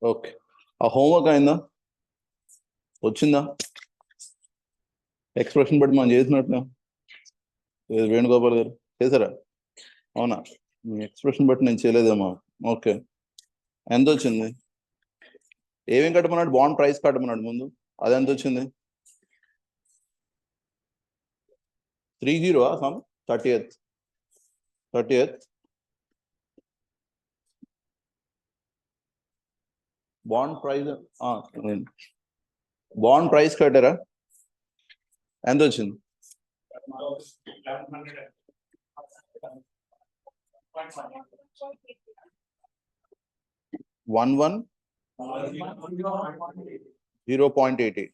Okay. ఆ homework అయిందా? వచ్చిందా? ఎక్స్ప్రెషన్ బట్టి మనం చేసినట్టు వేణుగోపాల్ గారు చేశారా? అవునా? మీ ఎక్స్ప్రెషన్ బట్టి నేను చేయలేదేమో. ఓకే. ఎంత వచ్చింది? ఏమేం కట్టమన్నాడు? బాండ్ ప్రైస్ కట్టమన్నాడు ముందు. అది ఎంత వచ్చింది? 30 సమ్ 30th బాండ్ ప్రైస్ కట్టారా? ఎంత వచ్చింది? 0.80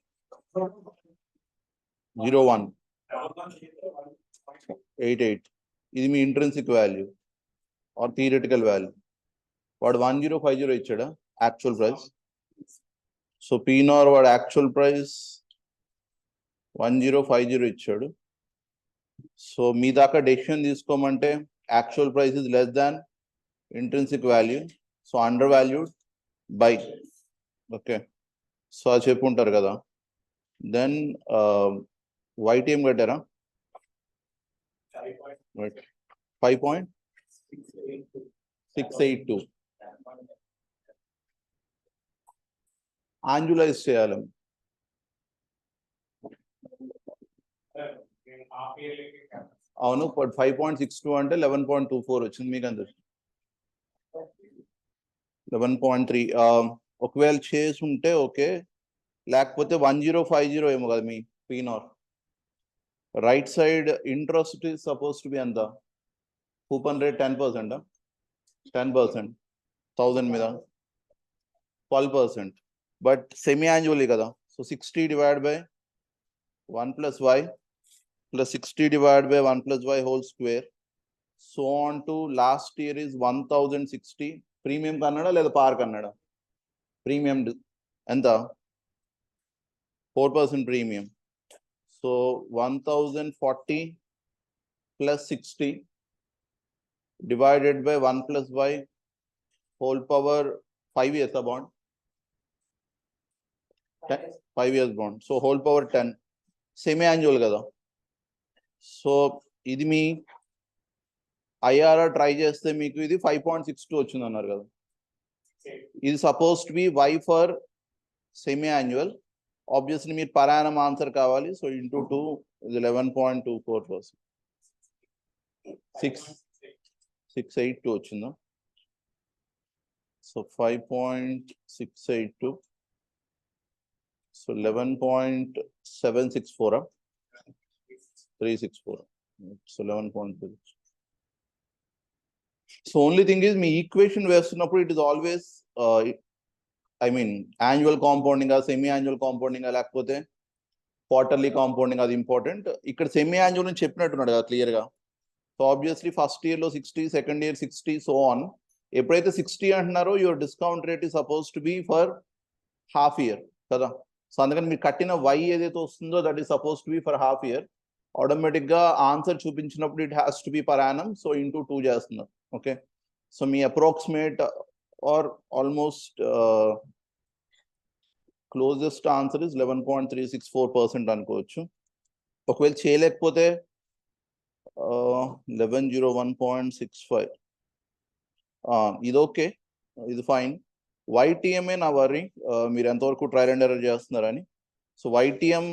0188. ఇది మీ intrinsic value or theoretical value. వాడు 1050 ఇచ్చాడా యాక్చువల్ ప్రైస్? సో పీనార్ వాడు యాక్చువల్ ప్రైస్ 1050 ఇచ్చాడు. సో మీ దాకా డెసిషన్ తీసుకోమంటే actual price is less than intrinsic value, so undervalued buy. Okay, so అది చెప్పుంటారు కదా. దెన్ వైటీఎం కట్టారా? 5.682 ఆంజులైజ్ చేయాలి. అవును, 5.62 అంటే 11.24 వచ్చింది. మీకు ఎంత? 11.3. ఒకవేళ చేసి ఉంటే ఓకే, లేకపోతే 1050 ఏమో కదా మీ పీనార్. Right side interest is suppose to be ఎంత? Coupon rate 10%. 10% 1000 మీద 12%. బట్ సెమీ యాన్యువల్లీ కదా, so 60 divide by 1 + y plus 60 divided by 1 + y whole square, so on to last year is 1060. Premium కన్నాడా లేదా పార్ కన్నాడా? ప్రీమియం ఎంత? 4% premium. So 1040 plus 60 divided by 1 + y whole power 5 years bond. 5 years bond, so whole power 10. Semi annual కదా. So ఇది మీ IRR try చేస్తే మీకు ఇది 5.62 వచ్చింది అన్నారు కదా. ఇది suppose to be y for semi annual. Obviously మీరు పర్ యానం ఆన్సర్ కావాలి, సో ఇంటూ 2 ఇది 11.24%. 682 వచ్చిందా? So 5.682, so 11.764 364, so 11.3. So only thing is మీ ఈక్వేషన్ వేస్తున్నప్పుడు it is always I mean annual compounding, semi annual compounding, లేకపోతే quarterly compounding, అది important. ఇక్కడ semi annual అని చెప్పినట్టున్నాడు కదా క్లియర్గా. సో ఆబ్వియస్లీ ఫస్ట్ ఇయర్లో 60, సెకండ్ ఇయర్ 60, సో ఆన్. ఎప్పుడైతే 60 అంటున్నారో your discount rate is suppose to be for half year కదా. సో అందుకని మీరు కట్టిన వై ఏదైతే వస్తుందో that is suppose to be for half year. ఆటోమేటిక్గా ఆన్సర్ చూపించినప్పుడు it has to be per annum, so into 2 చేస్తున్నారు. ఓకే, సో మీ approximate or almost closest answer is 11.364% అనుకోవచ్చు. ఒకవేళ చేయలేకపోతే 1101.65, ఇది ఓకే, ఇది ఫైన్. వైటీఎంఏ నా వర్రీ, మీరు ఎంతవరకు ట్రయల్ అండ్ ఎర్రర్ చేస్తున్నారని. సో వైటీఎం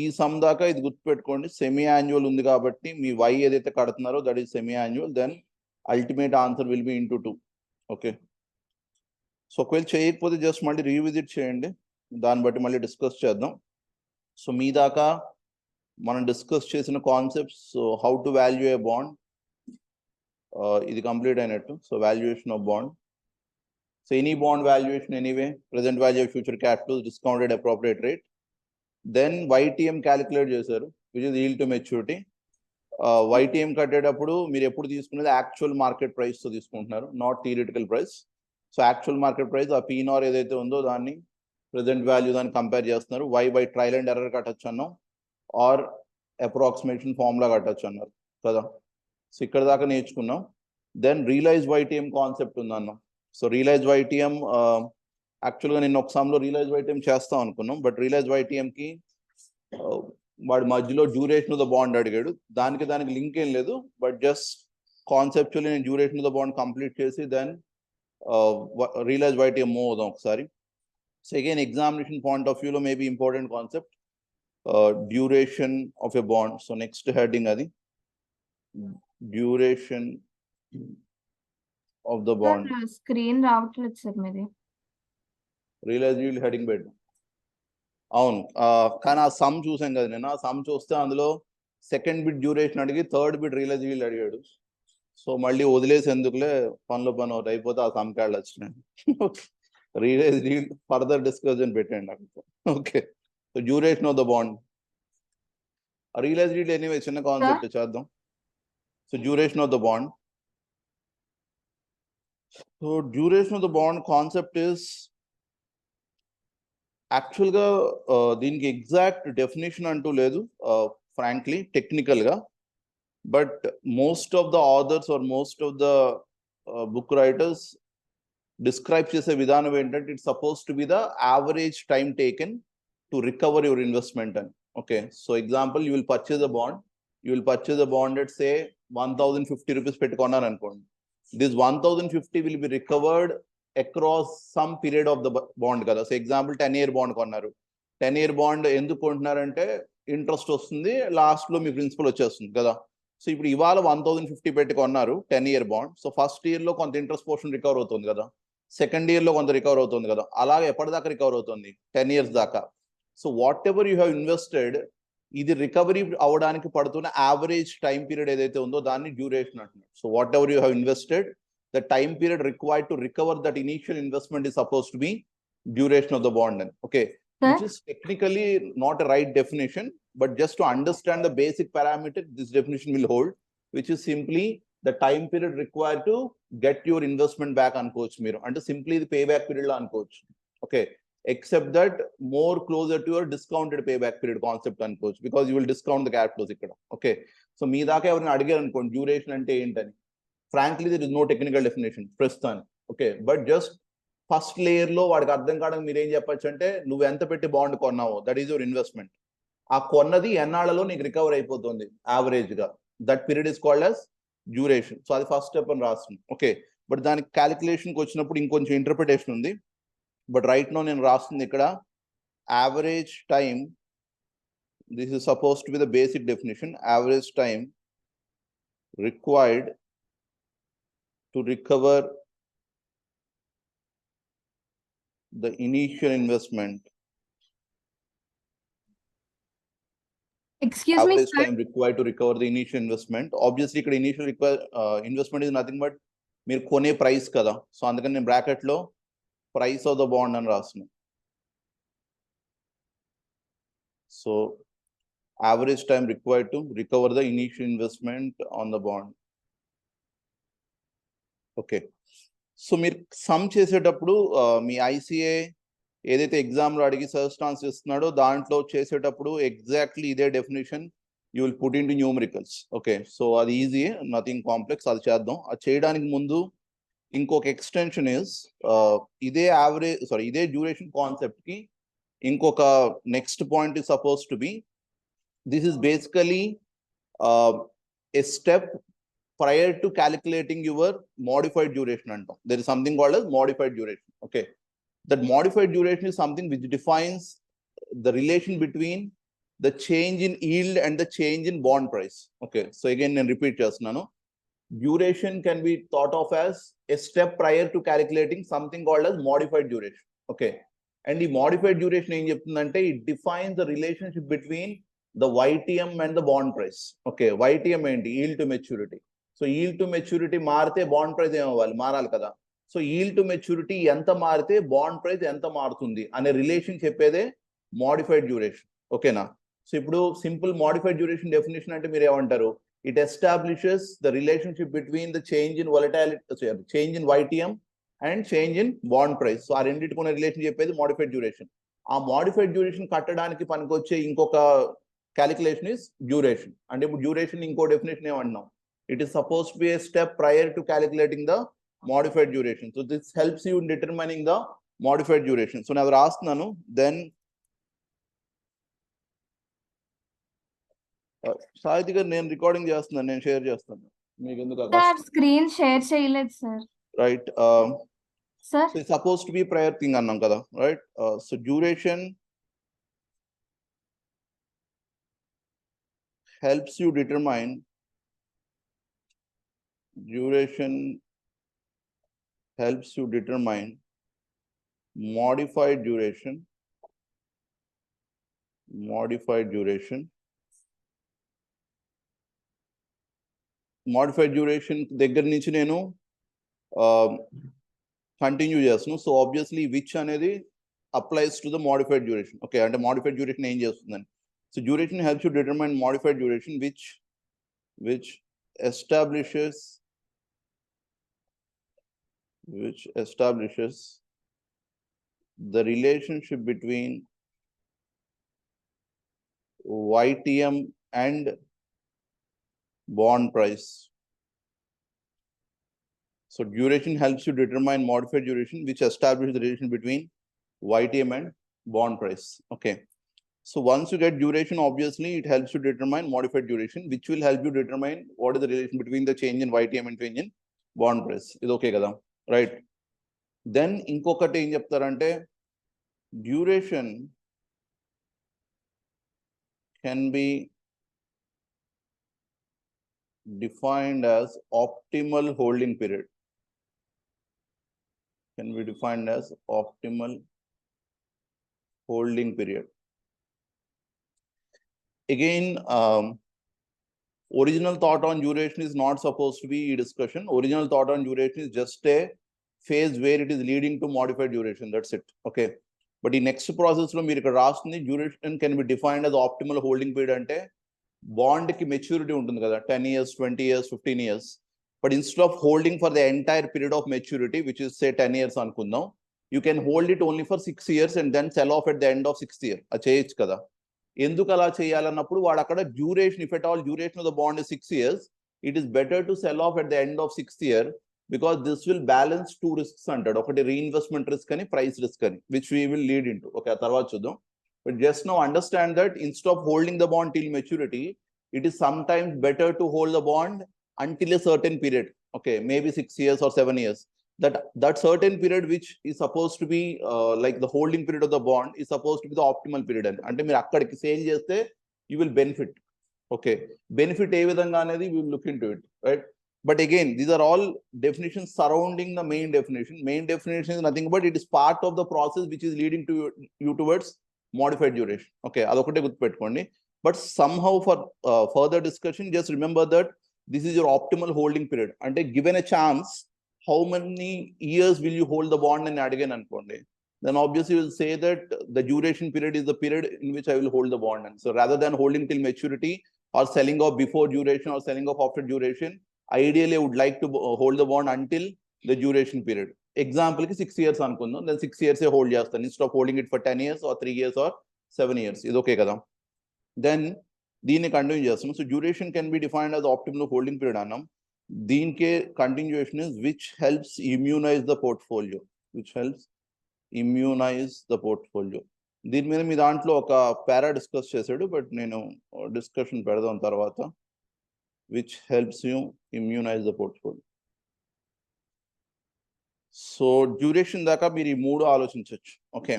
ఈ సమ్ దాకా ఇది గుర్తుపెట్టుకోండి, సెమీ యాన్యువల్ ఉంది కాబట్టి మీ వై ఏదైతే కడుతున్నారో that is semi annual, then ultimate answer will be into 2. Okay, so ఒకవేళ చేయకపోతే జస్ట్ మళ్ళీ రీవిజిట్ చేయండి, దాన్ని బట్టి మళ్ళీ డిస్కస్ చేద్దాం. సో మీ దాకా మనం డిస్కస్ చేసిన concepts, how to value a bond, ఇది కంప్లీట్ అయినట్టు. So valuation of bond, so any bond valuation anyway, present value of future capital, discounted appropriate rate, then YTM calculate చేశారు which is yield to maturity. YTM కట్టేటప్పుడు మీరు ఎప్పుడు తీసుకునేది actual market ప్రైస్తో తీసుకుంటున్నారు, not theoretical price. So actual market price ఆ పీనార్ ఏదైతే ఉందో దాన్ని ప్రెసెంట్ వాల్యూ దాన్ని కంపేర్ చేస్తున్నారు. Y by trial and error కట్టచ్చు అన్నాం, ఆర్ అప్రాక్సిమేషన్ ఫార్ములా కట్టచ్చు అన్నారు కదా. సో ఇక్కడ దాకా నేర్చుకున్నాం. దెన్ రియలైజ్ వైటీఎం కాన్సెప్ట్ ఉందన్నాం. సో రియలైజ్ వైటీఎం యాక్చువల్గా నేను ఒక సమ్లో రియలైజ్ వైటీఎం చేస్తాం అనుకున్నాం, బట్ రియలైజ్ వైటీఎంకి వాడి మధ్యలో డ్యూరేషన్ ఆఫ్ ద బాండ్ అడిగాడు. దానికి లింక్ ఏం లేదు, బట్ జస్ట్ కాన్సెప్చువల్లీ నేను duration of the bond complete చేసి దెన్ రియలైజ్ వైటీఎం మూవ్ అవుదాం ఒకసారి. So again examination point of వ్యూలో maybe important concept duration of a bond. So next heading అది duration of the bond. Screen రావట్లేదు sir మీది. Realise yield heading పెట్టు. అవును, కానీ ఆ సమ్ చూసాం కదా నేను. ఆ సమ్ చూస్తే అందులో సెకండ్ బిట్ డ్యూరేషన్ అడిగి థర్డ్ బిట్ రియలైజ్ ఈల్డ్ అడిగాడు. సో మళ్ళీ వదిలేసి ఎందుకులే, పనిలో పని ఒకటి అయిపోతే ఆ సమ్ క్యాళ్ళు వచ్చినాయి. రియలైజ్ ఈల్డ్ ఫర్దర్ డిస్కషన్ పెట్టండి అక్కడ. Okay, so duration of the bond. Realise yield anyway చిన్న కాన్సెప్ట్ చేద్దాం. So duration of the bond. So duration of the bond concept is యాక్చువల్గా దీనికి ఎగ్జాక్ట్ డెఫినేషన్ అంటూ లేదు ఫ్రాంక్లీ టెక్నికల్గా. But most of the authors or most of the book writers describe చేసే విధానం ఏంటంటే it's suppose to be the average time taken to recover your investment అని. Okay, so example you will purchase a bond at say 1050 rupees పెట్టుకున్నారు అనుకోండి. This 1050 will be recovered across some period of the bond కదా. So example 10-year bond కొన్నారు. 10-year bond ఎందుకు కొంటున్నారంటే interest వస్తుంది, లాస్ట్లో మీ principal వచ్చేస్తుంది కదా. సో ఇప్పుడు ఇవాళ 1050 పెట్టి కొన్నారు 10-year బాండ్. సో ఫస్ట్ ఇయర్లో కొంత ఇంట్రెస్ట్ పోర్షన్ రికవర్ అవుతుంది కదా, సెకండ్ ఇయర్లో కొంత రికవర్ అవుతుంది కదా. అలాగే ఎప్పటిదాకా రికవర్ అవుతుంది? 10 years దాకా. So what ever you have invested, ఇది రికవరీ అవడానికి పడుతున్న యావరేజ్ టైం పీరియడ్ ఏదైతే ఉందో దాన్ని డ్యూరేషన్ అంటున్నారు. So what ever you have invested, the time period required to recover that initial investment is supposed to be duration of the bond. Okay, which is technically not a right definition, but just to understand the basic parameter, this definition will hold, which is simply the time period required to get your investment back on coach mirror, and simply the payback period on coach. Okay, except that more closer to your discounted payback period concept on coach, because you will discount the cash flows ikkada. Okay, so mee daaka evarna adigaru anukondi duration ante entani, frankly there is no technical definition ప్రస్తుతాన్ని. Okay, but just first లేయర్లో వాడికి అర్థం కావడానికి మీరు ఏం చెప్పచ్చు అంటే, నువ్వు ఎంత పెట్టి బాండ్ కొన్నావో దట్ ఈస్ యువర్ ఇన్వెస్ట్మెంట్. ఆ కొన్నది ఎన్నాళ్ళలో నీకు రికవర్ అయిపోతుంది యావరేజ్గా, that period is called as duration. So అది ఫస్ట్ స్టెప్ అని రాస్తుంది. ఓకే, బట్ దానికి క్యాలిక్యులేషన్కి వచ్చినప్పుడు ఇంకొంచెం ఇంటర్ప్రిటేషన్ ఉంది. బట్ రైట్ నో నేను రాస్తుంది ఇక్కడ average time. This is suppose to be the basic definition. Average time required to recover the initial investment. Excuse me, average sir. time required to recover the initial investment. Obviously ఇక్కడ initial investment is nothing but మీరు కొనే price కదా. So అందుకని నేను bracket లో price of the bond అని రాస్తున్నాను. So average time required to recover the initial investment on the bond. Okay, so మీరు సమ్ చేసేటప్పుడు మీ ఐసీఏ ఏదైతే ఎగ్జామ్లో అడిగి సర్చ్ ఆన్సర్ ఇస్తున్నాడో దాంట్లో చేసేటప్పుడు ఎగ్జాక్ట్లీ ఇదే definition you will put in to numericals. Okay, so అది ఈజీ, నథింగ్ కాంప్లెక్స్. అది చేద్దాం. అది చేయడానికి ముందు ఇంకొక ఎక్స్టెన్షన్ ఇస్ ఇదే డ్యూరేషన్ కాన్సెప్ట్కి ఇంకొక next point is suppose to B, this is basically a step prior to calculating your modified duration. There is something called as modified duration. Okay, that modified duration is something which defines the relation between the change in yield and the change in bond price. Okay, so again I repeat just now, duration can be thought of as a step prior to calculating something called as modified duration. Okay, and the modified duration em cheptundante, it defines the relationship between the YTM and the bond price. Okay, YTM enti yield to maturity. So yield to maturity మారితే bond price ఏమవ్వాలి, మారాలి కదా. So yield to maturity ఎంత మారితే bond price ఎంత మారుతుంది అనే relation చెప్పేదే మోడిఫైడ్ డ్యూరేషన్. ఓకేనా? సో ఇప్పుడు సింపుల్ మోడిఫైడ్ డ్యూరేషన్ డెఫినేషన్ అంటే మీరు ఏమంటారు, it establishes the relationship between the change in volatility, change in YTM and change in bond price. So ఆ రెండింటికి ఉన్న రిలేషన్ చెప్పేది మోడిఫైడ్ డ్యూరేషన్. ఆ మోడిఫైడ్ డ్యూరేషన్ కట్టడానికి పనికొచ్చే ఇంకొక క్యాలిక్యులేషన్ ఇస్ డ్యూరేషన్. అంటే ఇప్పుడు డ్యూరేషన్ ఇంకో డెఫినేషన్ ఏమంటున్నాం, it is supposed to be a step prior to calculating the modified duration. So this helps you in determining the modified duration. So నేను రాస్తున్నాను, then సాహితి గారు నేను రికార్డింగ్ చేస్తున్నాను, నేను షేర్ చేస్తాను మీకు ఎందుకు సార్ స్క్రీన్ షేర్ చేయలేదు sir. Right. Sir so suppose to B prior thing అన్నాం కదా, right. So duration helps you determine modified duration modified duration దగ్గర నుంచి నేను కంటిన్యూ చేస్తున్నాను. సో ఆబ్వియస్లీ విచ్ అనేది applies to the modified duration. Okay, అంటే modified duration ఏం చేస్తుందని. So duration helps you determine modified duration, which establishes the relationship between YTM and bond price. So duration helps you determine modified duration, which establishes the relation between YTM and bond price. Okay. So once you get duration, obviously it helps you determine modified duration, which will help you determine what is the relation between the change in YTM and change in bond price. Is okay kada, right? Then inkokati em cheptarante, duration can be defined as optimal holding period. Again, original thought on duration is not supposed to be a discussion. Original thought on duration is just a phase where it is leading to modified duration. That's it. Okay. But the next process lo meer ikkada rastundi, duration can be defined as optimal holding period ante bond ki maturity untundi kada, 10 years, 20 years, 15 years. But instead of holding for the entire period of maturity, which is say 10 years anukundam, you can hold it only for 6 years and then sell off at the end of 6th year. Acheyochu kada. ఎందుకు అలా చేయాలన్నప్పుడు వాడు అక్కడ duration, if at all duration of the bond is 6 years, it is better to cell of at the end of 6th year, because this will balance 2 risks అంటాడు. ఒకటి reinvestment risk అని, price risk అని, which we will lead in to. Okay, ఆ తర్వాత చూద్దాం. But just now understand that instead of holding the bond till maturity, it is some times better to hold the bond until a certain period. Okay, maybe 6 years or 7 years. That certain period which is supposed to be like the holding period of the bond is supposed to be the optimal period. Ante meer akkadiki sale chesthe you will benefit. Okay, benefit ఏ విధంగా అనేది we will look into it, right? But again, these are all definitions surrounding the main definition. Main definition is nothing but it is part of the process which is leading to you towards modified duration. Okay, adokate guttupeట్టుకోండి. But somehow for further discussion, just remember that this is your optimal holding period. Ante given a chance, how many years will you hold the bond and again ankondi, then obviously you will say that the duration period is the period in which I will hold the bond. And so rather than holding till maturity or selling off before duration or selling off after duration, ideally I would like to hold the bond until the duration period. Example ki 6 years anukundo, then 6 years e hold chestanu instead of holding it for 10 years or 3 years or 7 years. Is okay kada. Then దీన్ని continue చేస్తాం. So duration can be defined as optimal holding period అన్నాం. దీనికే continuation is which helps immunise the portfolio. దీని మీద మీ దాంట్లో ఒక para discuss చేశాడు, బట్ నేను డిస్కషన్ పెడదాం తర్వాత. Which helps you immunise the portfolio. So duration దాకా మీరు ఈ 3 ఆలోచించవచ్చు. Okay,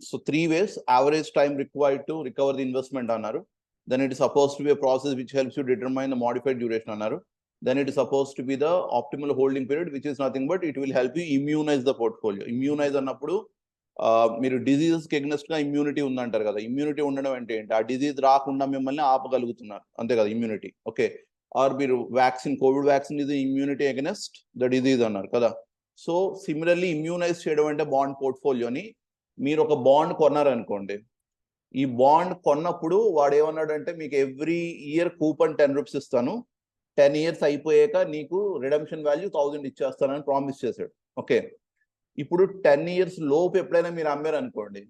so 3 ways. Average time required to recover the investment annaru. Then it is supposed to be a process which helps you determine the modified duration annaru. Then it is supposed to be the optimal holding period, which is nothing but it will help you immunize the portfolio. Immunize annappudu మీరు diseases కి against గా immunity ఉందంటారు కదా. immunity ఉండడం అంటే ఏంటి? ఆ disease రాకుండా మిమ్మల్ని ఆపగలుగుతున్నారు, అంతే కదా immunity. ఓకే, ఆర్ మీరు వ్యాక్సిన్, కోవిడ్ వ్యాక్సిన్ ఇది immunity against the disease అన్నారు కదా. సో సిమిలర్లీ ఇమ్యూనైజ్ చేయడం అంటే బాండ్ పోర్ట్ఫోలియోని, మీరు ఒక బాండ్ కొన్నారనుకోండి, ఈ బాండ్ కొన్నప్పుడు వాడు ఏమన్నాడంటే మీకు ఎవ్రీ ఇయర్ కూపన్ 10 రూపీస్ ఇస్తాను, 10 years అయిపోయాక నీకు రిడమ్షన్ వాల్యూ 1000 ఇచ్చేస్తానని ప్రామిస్ చేశాడు. ఓకే, ఇప్పుడు 10 years లోపు ఎప్పుడైనా మీరు అమ్మారు అనుకోండి,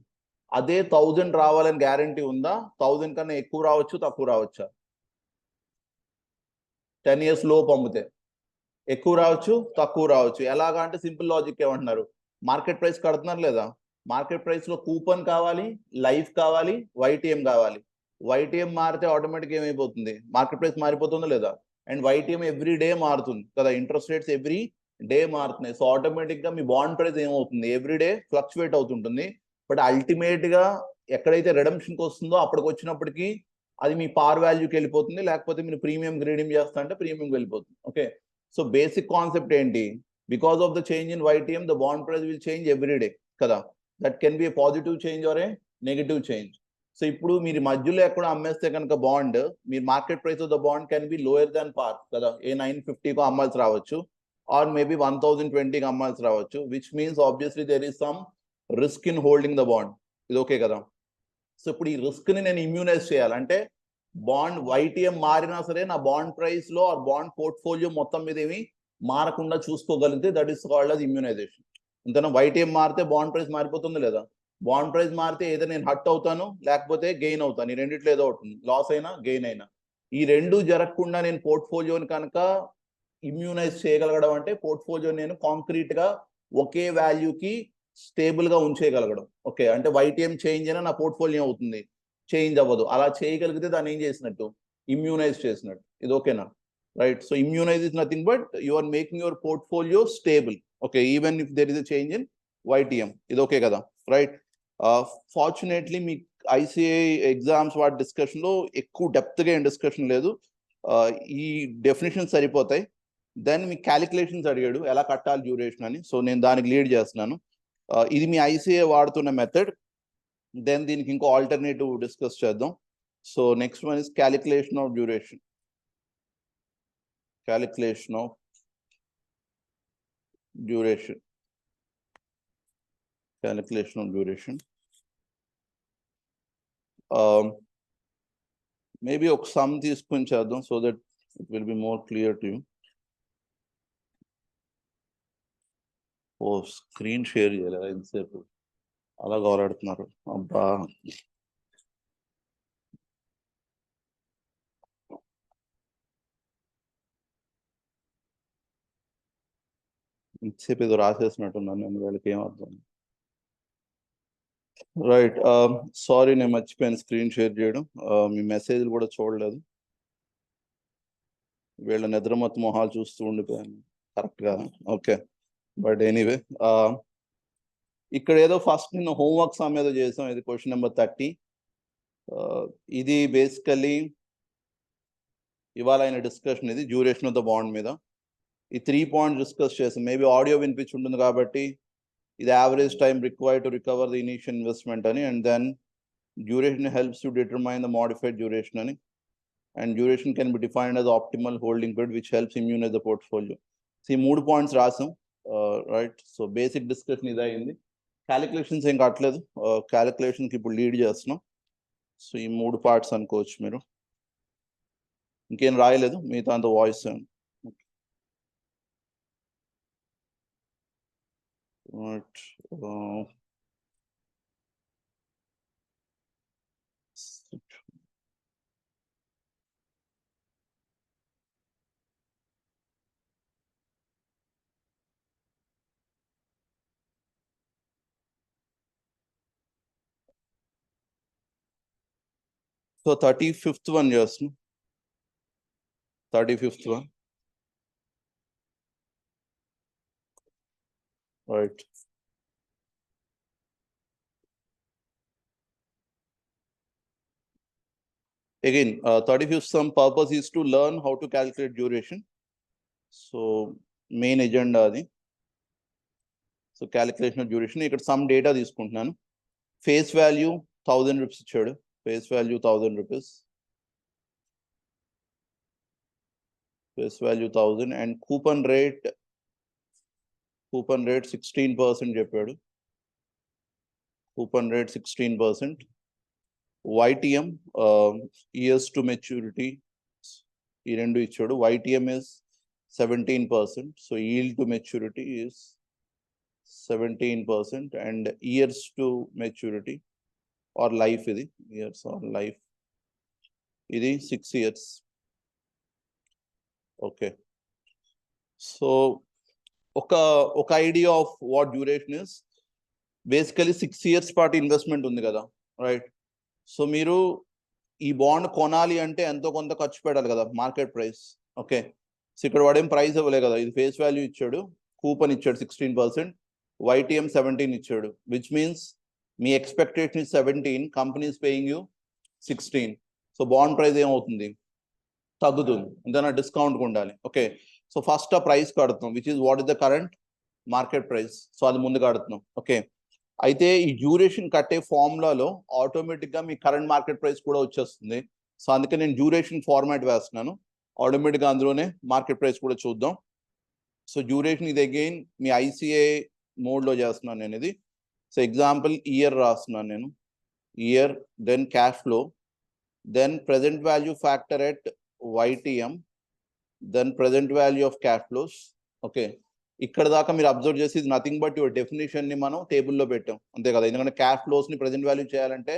అదే 1000 రావాలని గ్యారంటీ ఉందా? 1000 కన్నా ఎక్కువ రావచ్చు, తక్కువ రావచ్చా? 10 years లోపు అమ్మితే ఎక్కువ రావచ్చు, తక్కువ రావచ్చు. ఎలాగా అంటే సింపుల్ లాజిక్ ఏమంటున్నారు, మార్కెట్ ప్రైస్ కడుతున్నారు లేదా, మార్కెట్ ప్రైస్ లో కూపన్ కావాలి, లైఫ్ కావాలి, వైటీఎం కావాలి. వైటీఎం మారితే ఆటోమేటిక్ ఏమైపోతుంది, మార్కెట్ ప్రైస్ మారిపోతుందా లేదా. అండ్ వైటీఎం ఎవ్రీ డే మారుతుంది కదా, ఇంట్రెస్ట్ రేట్స్ ఎవ్రీ డే మారుతున్నాయి. సో ఆటోమేటిక్ గా మీ బాండ్ ప్రైస్ ఏమవుతుంది, ఎవ్రీ డే ఫ్లక్చువేట్ అవుతుంటుంది. బట్ అల్టిమేట్ గా ఎక్కడైతే రెడమ్షన్కి వస్తుందో అప్పటికి వచ్చినప్పటికీ అది మీ పార్ వాల్యూకి వెళ్ళిపోతుంది, లేకపోతే మీరు ప్రీమియం గ్రేడింగ్ చేస్తా అంటే ప్రీమియం వెళ్ళిపోతుంది. ఓకే, సో బేసిక్ కాన్సెప్ట్ ఏంటి, because of the change in YTM the bond price will change every day కదా. That can be a positive change or a negative change. So ఇప్పుడు మీరు మధ్యలో ఎక్కడ అమ్మేస్తే కనుక బాండ్, మీరు market price of the bond can be lower than par కదా, ఏ 950 అమ్మాల్సి రావచ్చు, ఆర్ మేబీ 1020 అమ్మాల్సి రావచ్చు, which means obviously there is some risk in holding the bond. ఇది ఓకే కదా. సో ఇప్పుడు ఈ రిస్క్ ని నేను ఇమ్యూనైజ్ చేయాలంటే బాండ్ వైటీఎం మారినా సరే నా బాండ్ ప్రైస్ లో ఆర్ బాండ్ పోర్ట్ఫోలియో మొత్తం మీద ఏమి మారకుండా చూసుకోగలిగితే that is called as immunisation. ఇంతనా వైటీఎం మారితే బాండ్ ప్రైస్ మారిపోతుంది లేదా, బాండ్ ప్రైస్ మారితే ఏదో నేను హట్ అవుతాను లేకపోతే గెయిన్ అవుతాను, ఈ రెండిట్లో ఏదో అవుతుంది, లాస్ అయినా గెయిన్ అయినా. ఈ రెండు జరగకుండా నేను పోర్ట్ఫోలియోని కనుక ఇమ్యూనైజ్ చేయగలగడం అంటే పోర్ట్ఫోలియో నేను కాంక్రీట్ గా ఒకే వాల్యూకి స్టేబుల్ గా ఉంచేయగలగడం. ఓకే, అంటే వైటీఎం చేంజ్ అయినా నా పోర్ట్ఫోలియో అవుతుంది, చేంజ్ అవ్వదు. అలా చేయగలిగితే దాన్ని ఏం చేసినట్టు, ఇమ్యూనైజ్ చేసినట్టు. ఇది ఓకేనా, right. So immunise is nothing but you are making your portfolio stable. Okay, even if there is a change in YTM. ఇది ఓకే కదా, రైట్. ఫార్చునేట్లీ మీ ఐసిఐ ఎగ్జామ్స్ వాటి డిస్కషన్ లో ఎక్కువ డెప్త్ గా ఏం డిస్కషన్ లేదు, ఈ డెఫినేషన్ సరిపోతాయి. దెన్ మీ క్యాలిక్యులేషన్స్ అడిగాడు ఎలా కట్టాలి డ్యూరేషన్ అని, సో నేను దానికి లీడ్ చేస్తున్నాను. ఇది మీ ఐసిఐ వాడుతున్న మెథడ్. దెన్ దీనికి ఇంకో ఆల్టర్నేటివ్ డిస్కస్ చేద్దాం. So next one is calculation of duration. Calculation of duration. Calculation of duration. Maybe ఒక sum తీసుకొని చేద్దాం so that it will be more clear to you. ఓ స్క్రీన్ షేర్ చేయాలి ఎంతసేపు అలా గౌరడుతున్నారు అబ్బా. ఇంతసేపు ఏదో రాసేసినట్టున్నాను నేను, వాళ్ళకి ఏం అర్థం. రైట్, సారీ నేను మర్చిపోయాను స్క్రీన్ షేర్ చేయడం, మీ మెసేజ్లు కూడా చూడలేదు, వీళ్ళ నిద్రమత్తు మొహాలు చూస్తూ ఉండిపోయాను కరెక్ట్గా. ఓకే, బట్ ఎనీవే ఇక్కడ ఏదో ఫస్ట్ నిన్న హోంవర్క్ సమ్ ఏదో చేసాం, ఇది క్వశ్చన్ నెంబర్ 30. ఇది బేసికలీ ఇవాళ అయిన డిస్కషన్, ఇది డ్యూరేషన్ ఆఫ్ ద బాండ్ మీద ఈ 3 పాయింట్స్ డిస్కస్ చేసాం. మేబీ ఆడియో వినిపించి ఉంటుంది కాబట్టి ఇది average time required to recover the initial investment అని, and then duration helps to determine the modified duration అని, and duration can be defined as optimal holding period which helps immunise the portfolio. So ఈ 3 points రాసాం, right. So basic discussion ఇది అయింది. Calculations ఏం కట్టలేదు, క్యాలిక్యులేషన్కి ఇప్పుడు lead చేస్తున్నాం. So ఈ 3 పార్ట్స్ అనుకోవచ్చు మీరు, ఇంకేం రాయలేదు, మిగతా అంత voice. Right, so 35th one చేస్తున్నాం, 35th one, right. Again, 35th sum purpose is to learn how to calculate duration. So main agenda అది. సో క్యాలిక్యులేషన్ ఆఫ్ డ్యూరేషన్, ఇక్కడ సమ్ డేటా తీసుకుంటున్నాను. ఫేస్ వాల్యూ 1000 రూపీస్ ఇచ్చాడు, face value 1000 rupees, face value 1000, and coupon rate 16% చెప్పాడు, coupon rate 16%. YTM years to maturity ఈ రెండు ఇచ్చాడు. YTM is 17%, so yield to maturity is 17%, and years to maturity or life ఇది years or life ఇది 6 years. Okay, so ఒక idea of what duration is, basically 6 years పాటు investment ఉంది కదా, right? So మీరు ఈ బాండ్ కొనాలి అంటే ఎంతో కొంత ఖర్చు పెట్టాలి కదా, మార్కెట్ ప్రైస్. ఓకే, సో ఇక్కడ వాడేం ప్రైస్ ఇవ్వలే కదా, ఇది ఫేస్ వాల్యూ ఇచ్చాడు, కూపన్ ఇచ్చాడు 16%, YTM 17 ఇచ్చాడు, which means me expectation is 17, company is paying you 16. So bond price ఏమవుతుంది, తగ్గుతుంది, అంతేనా? డిస్కౌంట్ ఉండాలి. ఓకే, సో ఫస్ట్ ఆ ప్రైస్ కడుతున్నాం, which is what is the current market price. So అది ముందు కడుతున్నాం. ఓకే, అయితే ఈ డ్యూరేషన్ కట్టే ఫార్ములాలో ఆటోమేటిక్గా మీ కరెంట్ మార్కెట్ ప్రైస్ కూడా వచ్చేస్తుంది. సో అందుకే నేను డ్యూరేషన్ ఫార్మాట్ వేస్తున్నాను, ఆటోమేటిక్గా అందులోనే మార్కెట్ ప్రైస్ కూడా చూద్దాం. సో డ్యూరేషన్ ఇది అగైన్ మీ ICA మోడ్లో చేస్తున్నాను నేను ఇది. సో ఎగ్జాంపుల్ ఇయర్ రాస్తున్నాను నేను, year, then cash flow, then present value factor at YTM, then present value of cash flows. Okay, ఇక్కడ దాకా మీరు అబ్జర్వ్ చేసి ఇది నథింగ్ బట్ యువర్ డెఫినేషన్ ని మనం టేబుల్లో పెట్టాం, అంతే కదా? ఎందుకంటే క్యాష్ ఫ్లోస్ ని ప్రెజెంట్ వాల్యూ చేయాలంటే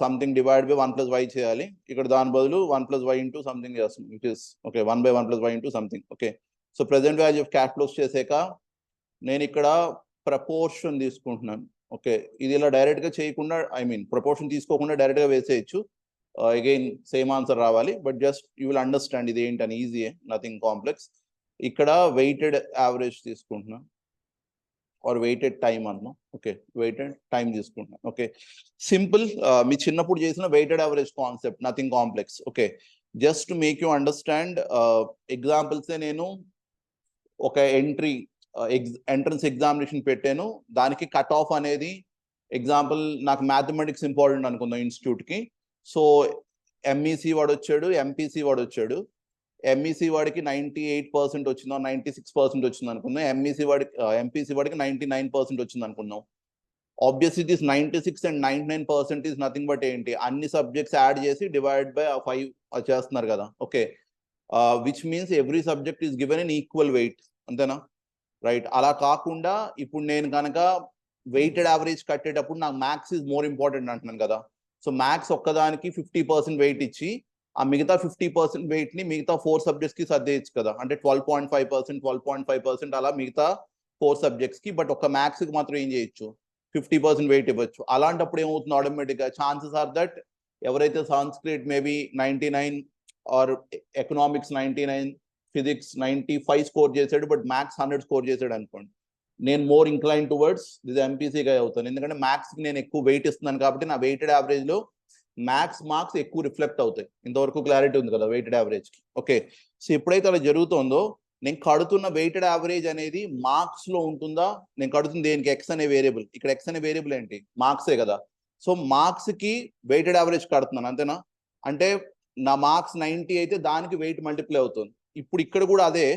సంథింగ్ డివైడ్ బై 1 + y చేయాలి. ఇక్కడ దాని బదులు 1 + y ఇంటూ సంథింగ్ చేస్తాం, which is okay 1/1 + y into something. Okay, so present value of cash flows చేసాక నేను ఇక్కడ ప్రపోర్షన్ తీసుకుంటున్నాను. ఓకే, ఇది ఇలా డైరెక్ట్ గా చేయకుండా, ఐ మీన్ ప్రపోర్షన్ తీసుకోకుండా డైరెక్ట్ గా వేసేయచ్చు. అగైన్ సేమ్ ఆన్సర్ రావాలి, but just you will understand ఇది ఏంటని, ఈజీయే, నథింగ్ కాంప్లెక్స్. ఇక్కడ వెయిటెడ్ యావరేజ్ తీసుకుంటున్నా, ఆర్ వెయిటెడ్ టైం అన్నాం. ఓకే, వెయిటెడ్ టైం తీసుకుంటున్నా. ఓకే, సింపుల్, మీ చిన్నప్పుడు చేసిన weighted average concept, nothing complex. Okay, just to make you understand ఎగ్జాంపుల్సే నేను ఒక ఎంట్రన్స్ ఎగ్జామినేషన్ పెట్టాను, దానికి కట్ ఆఫ్ అనేది ఎగ్జాంపుల్ నాకు మ్యాథమెటిక్స్ ఇంపార్టెంట్ అనుకుందాం ఇన్స్టిట్యూట్కి. సో MEC వాడు వచ్చాడు, MPC వాడు వచ్చాడు. MEC వాడికి 98% వచ్చిందో 96% వచ్చింది అనుకుందాం, MPC వాడికి 99% వచ్చింది అనుకుందాం. Obviously this 96 and 99% is nothing but ఏంటి, అన్ని సబ్జెక్ట్స్ యాడ్ చేసి డివైడ్ బై 5 చేస్తున్నారు కదా. Okay, which means every subject is given in equal wait, అంతేనా? రైట్, అలా కాకుండా ఇప్పుడు నేను కనుక వెయిటెడ్ యావరేజ్ కట్టేటప్పుడు నాకు మ్యాథ్స్ ఈజ్ మోర్ ఇంపార్టెంట్ అంటున్నాను కదా. సో మ్యాథ్స్ ఒక్కదానికి 50% వెయిట్ ఇచ్చి ఆ మిగతా 50% వెయిట్ ని మిగతా 4 సబ్జెక్ట్స్ కి సర్దేయచ్చు కదా, అంటే 12.5% అలా మిగతా 4 సబ్జెక్ట్స్ కి. బట్ ఒక మ్యాథ్స్ కి మాత్రం ఏం చేయొచ్చు, 50% వెయిట్ ఇవ్వచ్చు. అలాంటప్పుడు ఏమవుతుంది, ఆటోమేటిక్ గా ఛాన్సెస్ ఆర్ దట్ ఎవరైతే Sanskrit maybe 99 or economics 99, physics 95 score చేశాడు, బట్ మ్యాథ్స్ 100 స్కోర్ చేశాడు అనుకోండి, నేను more incline towards this MPC గా అవుతాను, ఎందుకంటే మ్యాథ్స్ కి నేను ఎక్కువ వెయిట్ ఇస్తున్నాను కాబట్టి నా వెయిటెడ్ యావరేజ్ లో మ్యాథ్స్ మార్క్స్ ఎక్కువ రిఫ్లెక్ట్ అవుతాయి. ఇంతవరకు క్లారిటీ ఉంది కదా వెయిటెడ్ యావరేజ్ కి. ఓకే, సో ఎప్పుడైతే అలా జరుగుతుందో నేను కడుతున్న వెయిటెడ్ యావరేజ్ అనేది మార్క్స్ లో ఉంటుందా, నేను కడుతుంది దేనికి, X అనే వేరియబుల్. ఇక్కడ X అనే వేరియబుల్ ఏంటి, మార్క్సే కదా. సో మార్క్స్ కి వెయిటెడ్ యావరేజ్ కడుతున్నాను, అంతేనా? అంటే నా మార్క్స్ 90 అయితే దానికి వెయిట్ మల్టిప్లై అవుతుంది. ఇప్పుడు ఇక్కడ కూడా అదే,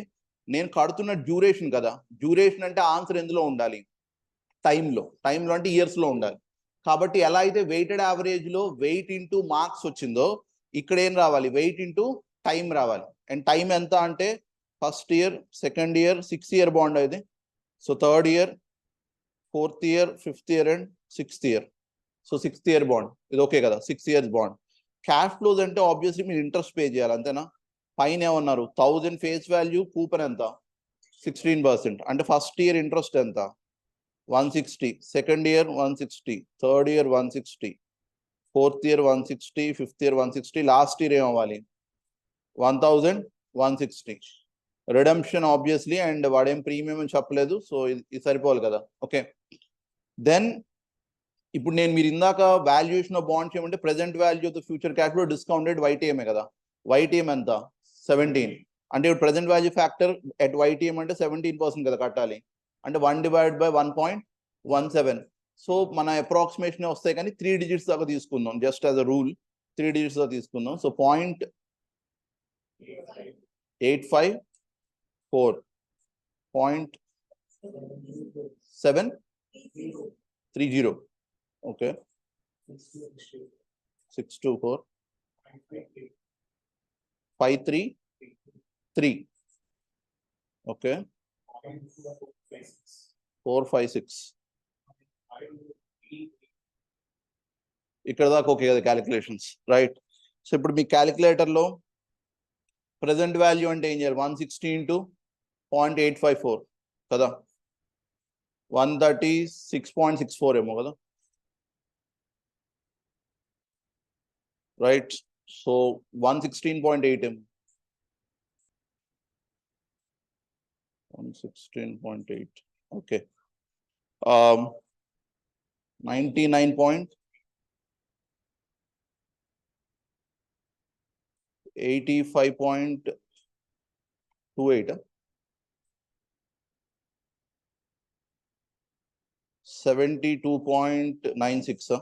నేను కడుతున్న డ్యూరేషన్ కదా, డ్యూరేషన్ అంటే ఆన్సర్ ఎందులో ఉండాలి, టైంలో అంటే ఇయర్స్ లో ఉండాలి. కాబట్టి ఎలా అయితే వెయిటెడ్ యావరేజ్ లో వెయిట్ ఇంటూ మార్క్స్ వచ్చిందో, ఇక్కడ ఏం రావాలి, వెయిట్ ఇంటూ టైం రావాలి. అండ్ టైం ఎంత అంటే first year, second year, 6 year bond అయితే, so third year, 4th year, 5th year and 6th year. So 6th year bond ఇది ఓకే కదా, 6 years బాండ్. క్యాష్ ఫ్లోస్ అంటే ఆబ్వియస్లీ మీరు ఇంట్రెస్ట్ పే చేయాలి, అంతేనా? పైన ఏమన్నారు, 1000 ఫేస్ వాల్యూ, కూపన్ ఎంత 16%, అంటే ఫస్ట్ ఇయర్ ఇంట్రెస్ట్ ఎంత 160, second year 160, third year 160, 4th year 160, 5th year 160, last year ఏమవ్వాలి 1160. రిడెంప్షన్ ఆబ్వియస్లీ, అండ్ వాడేం ప్రీమియం అని చెప్పలేదు, సో ఇది సరిపోవాలి కదా. ఓకే, దెన్ ఇప్పుడు నేను మీరు ఇందాక వాల్యుయేషన్ ఆఫ్ బాండ్స్ ఏమంటే present value of the future cash flow discounted YTM కదా, YTM ఎంత 17, అంటే ఇప్పుడు present value factor at YTM అంటే 17% కదా కట్టాలి, అంటే 1/117. సో మన అప్రాక్సిమేషన్ వస్తాయి, కానీ 3 digits దాకా తీసుకుందాం, just as a rule 3 digits దాకా తీసుకుందాం. So 0.854, 0.730, okay, 624, 533, okay, 456. ఇక్కడ దాకా ఓకే కదా క్యాలిక్యులేషన్స్, రైట్? సో ఇప్పుడు మీ క్యాలిక్యులేటర్లో ప్రెసెంట్ వాల్యూ అంటే ఏం చేయాలి, 160 into 0.854 కదా, 136.64 ఏమో కదా, రైట్. సో 116.8 ఏమో, 116.8. Okay, 99.85.28, 72.96,